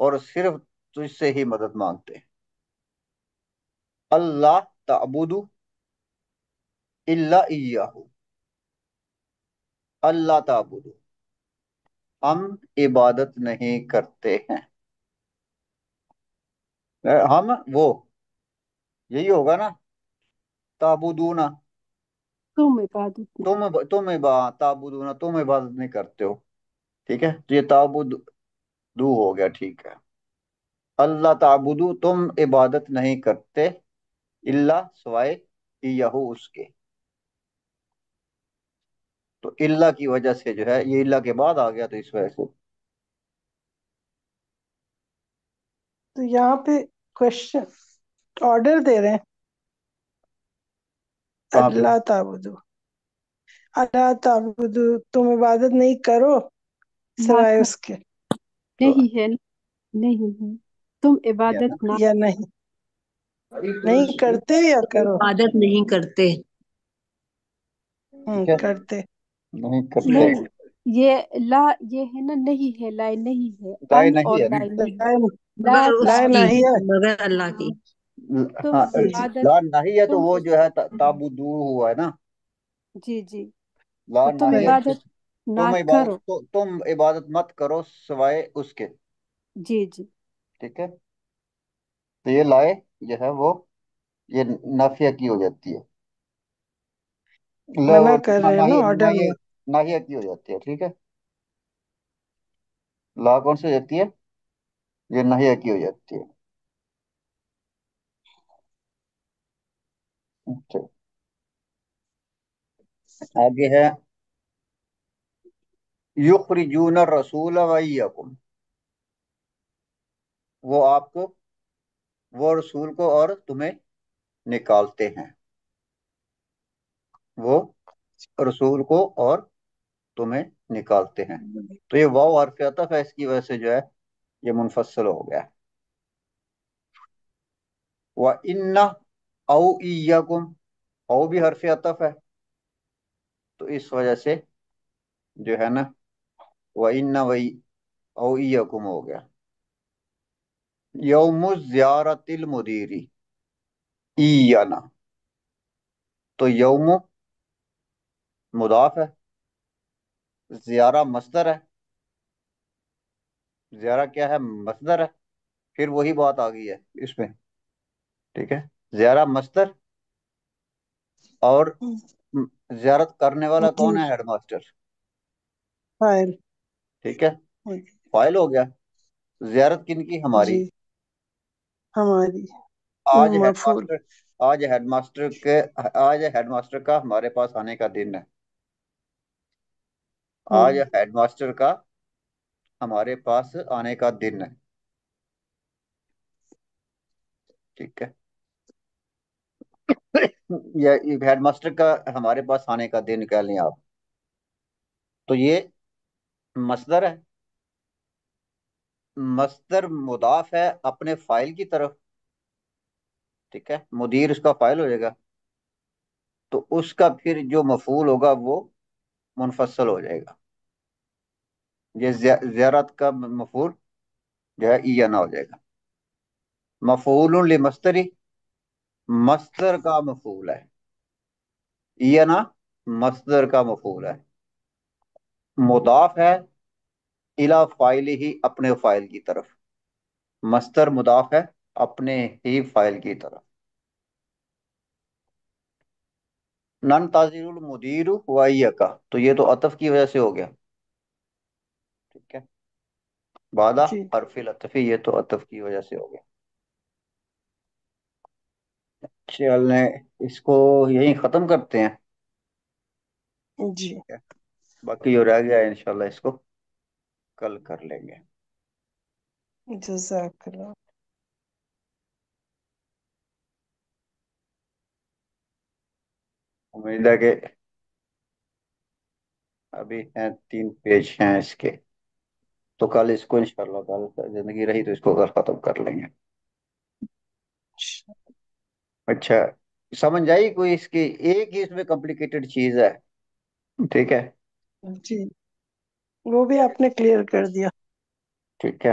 Speaker 4: اور صرف تجھ سے ہی مدد مانگتے ہیں. اللہ تعبدو الا ایاہ، اللہ تعبدو، ہم عبادت نہیں کرتے ہیں. ہم وہ، یہی ہوگا نا، تعبدون،
Speaker 5: تم عبادت نہیں.
Speaker 4: تعبدون، تم عبادت نہیں کرتے ہو. ٹھیک ہے، تو یہ تعبد دو ہو گیا. ٹھیک ہے، اللہ تعبدو، تم عبادت نہیں کرتے، اللہ سوائے یہو اس کے. تو اللہ کی وجہ سے جو ہے یہ اللہ کے بعد آ گیا، تو اس وجہ سے
Speaker 2: تو یہاں پہ کوشچن آرڈر دے رہے ہیں،
Speaker 4: کہاں پہ؟
Speaker 2: اللہ تعبدو، اللہ تعبدو، تم عبادت نہیں کرو
Speaker 5: نہ
Speaker 2: سوائے
Speaker 5: کر.
Speaker 2: اس کے،
Speaker 4: تو
Speaker 5: نہیں ہے، نہیں ہے. تم
Speaker 4: یہ نا،
Speaker 5: عبادت نہ.
Speaker 2: یا نہیں، نہیں کرتے یا کرو.
Speaker 6: عبادت نہیں کرتے.
Speaker 4: ٹھیک ہے،
Speaker 2: کرتے.
Speaker 4: نہیں کرتے.
Speaker 5: نہیں، یہ لا، یہ ہے نا، نہیں ہے، لائے نہیں ہے.
Speaker 4: لائے
Speaker 5: ان
Speaker 4: نہیں
Speaker 5: اور
Speaker 4: ہے نا.
Speaker 5: لائے نہیں.
Speaker 2: لائے
Speaker 5: لا
Speaker 6: مگر اس
Speaker 2: لائے
Speaker 6: کی،
Speaker 5: تعبدو،
Speaker 2: نہیں ہے.
Speaker 6: مگر اللہ کی.
Speaker 5: تم
Speaker 4: ہاں،
Speaker 2: جی
Speaker 5: عبادت،
Speaker 4: لا نہیں ہے تو
Speaker 5: تم،
Speaker 4: وہ جو ہے تعبدو ہوا ہے نا.
Speaker 5: جی جی،
Speaker 4: لا
Speaker 5: تو تم
Speaker 4: نہیں ہے
Speaker 2: صحیح.
Speaker 4: تو
Speaker 5: عبادت نہ کرو.
Speaker 4: تم عبادت مت کرو سوائے اس کے.
Speaker 5: جی جی.
Speaker 4: ٹھیک ہے، تو یہ لائے جو ہے وہ یہ نافیہ کی ہو جاتی ہے.
Speaker 2: منع کر رہے ہیں نا، آرڈر میں.
Speaker 4: ناہیہ کی ہو جاتی ہے. ٹھیک ہے، لا کون سی ہو جاتی ہے؟ یہ ناہیہ کی ہو جاتی ہے. اچھا، آگے ہے یخرجون الرسول وایاکم، وہ آپ کو، وہ رسول کو اور تمہیں نکالتے ہیں. وہ رسول کو اور تمہیں نکالتے ہیں. تو یہ واو حرف عطف ہے، اس کی وجہ سے جو ہے یہ منفصل ہو گیا. وَإِنَّ أَوْ إِيَّكُمْ، او بھی حرف عطف ہے، تو اس وجہ سے جو ہے نا وَإِنَّ أَوْ إِيَّكُمْ ہو گیا. یوم زیارت المدیری ایانا، تو یوم مضاف ہے، زیارہ مصدر ہے. زیارہ کیا ہے؟ مصدر ہے. پھر وہی بات آ گئی ہے اس میں. ٹھیک ہے، زیارہ مصدر، اور زیارت کرنے والا
Speaker 2: جی،
Speaker 4: کون ہے؟ Head master.
Speaker 2: فائل.
Speaker 4: ٹھیک ہے، فائل ہو گیا. زیارت کن کی؟ ہماری.
Speaker 2: جی، ہماری.
Speaker 4: آج ہیڈ
Speaker 2: مفعول.
Speaker 4: ماسٹر آج ہیڈ ماسٹر کا ہمارے پاس آنے کا دن ہے. آج ہیڈ ماسٹر کا ہمارے پاس آنے کا دن ہے. ٹھیک ہے، یا ہیڈ ماسٹر کا ہمارے پاس آنے کا دن کہہ لیں آپ. تو یہ مصدر ہے. مصدر مضاف ہے اپنے فائل کی طرف. ٹھیک ہے، مدیر اس کا فائل ہو جائے گا، تو اس کا پھر جو مفعول ہوگا وہ منفصل ہو جائے گا. یہ زیارت کا مفعول جو ہے اینا ہو جائے گا. مفعول لمصدری، مصدر کا مفعول ہے. اینا مصدر کا مفعول ہے. مضاف ہے الی فائل ہی، اپنے فائل کی طرف. مصدر مضاف ہے اپنے ہی فائل کی طرف. نن تاظیر المدیر کا، تو یہ تو عطف کی وجہ سے ہو گیا. ٹھیک ہے، بعد
Speaker 2: جی
Speaker 4: حرف العطفی، یہ تو عطف کی وجہ سے ہو گیا. چلیں اس کو یہیں ختم کرتے ہیں.
Speaker 2: جی.
Speaker 4: باقی جو رہ گیا ہے انشاءاللہ اس کو کل کر لیں گے.
Speaker 2: جزاک اللہ.
Speaker 4: امید ہے کہ ابھی ہیں 3 پیج ہیں اس کے، تو کل اس کو انشاءاللہ کل زندگی رہی تو اس کو کل ختم کر لیں گے. اچھا، سمجھ آئی کوئی اس کی؟ ایک ہی اس میں کمپلیکیٹڈ چیز ہے. ٹھیک ہے،
Speaker 2: جی، وہ بھی آپ نے کلیئر کر دیا.
Speaker 4: ٹھیک ہے.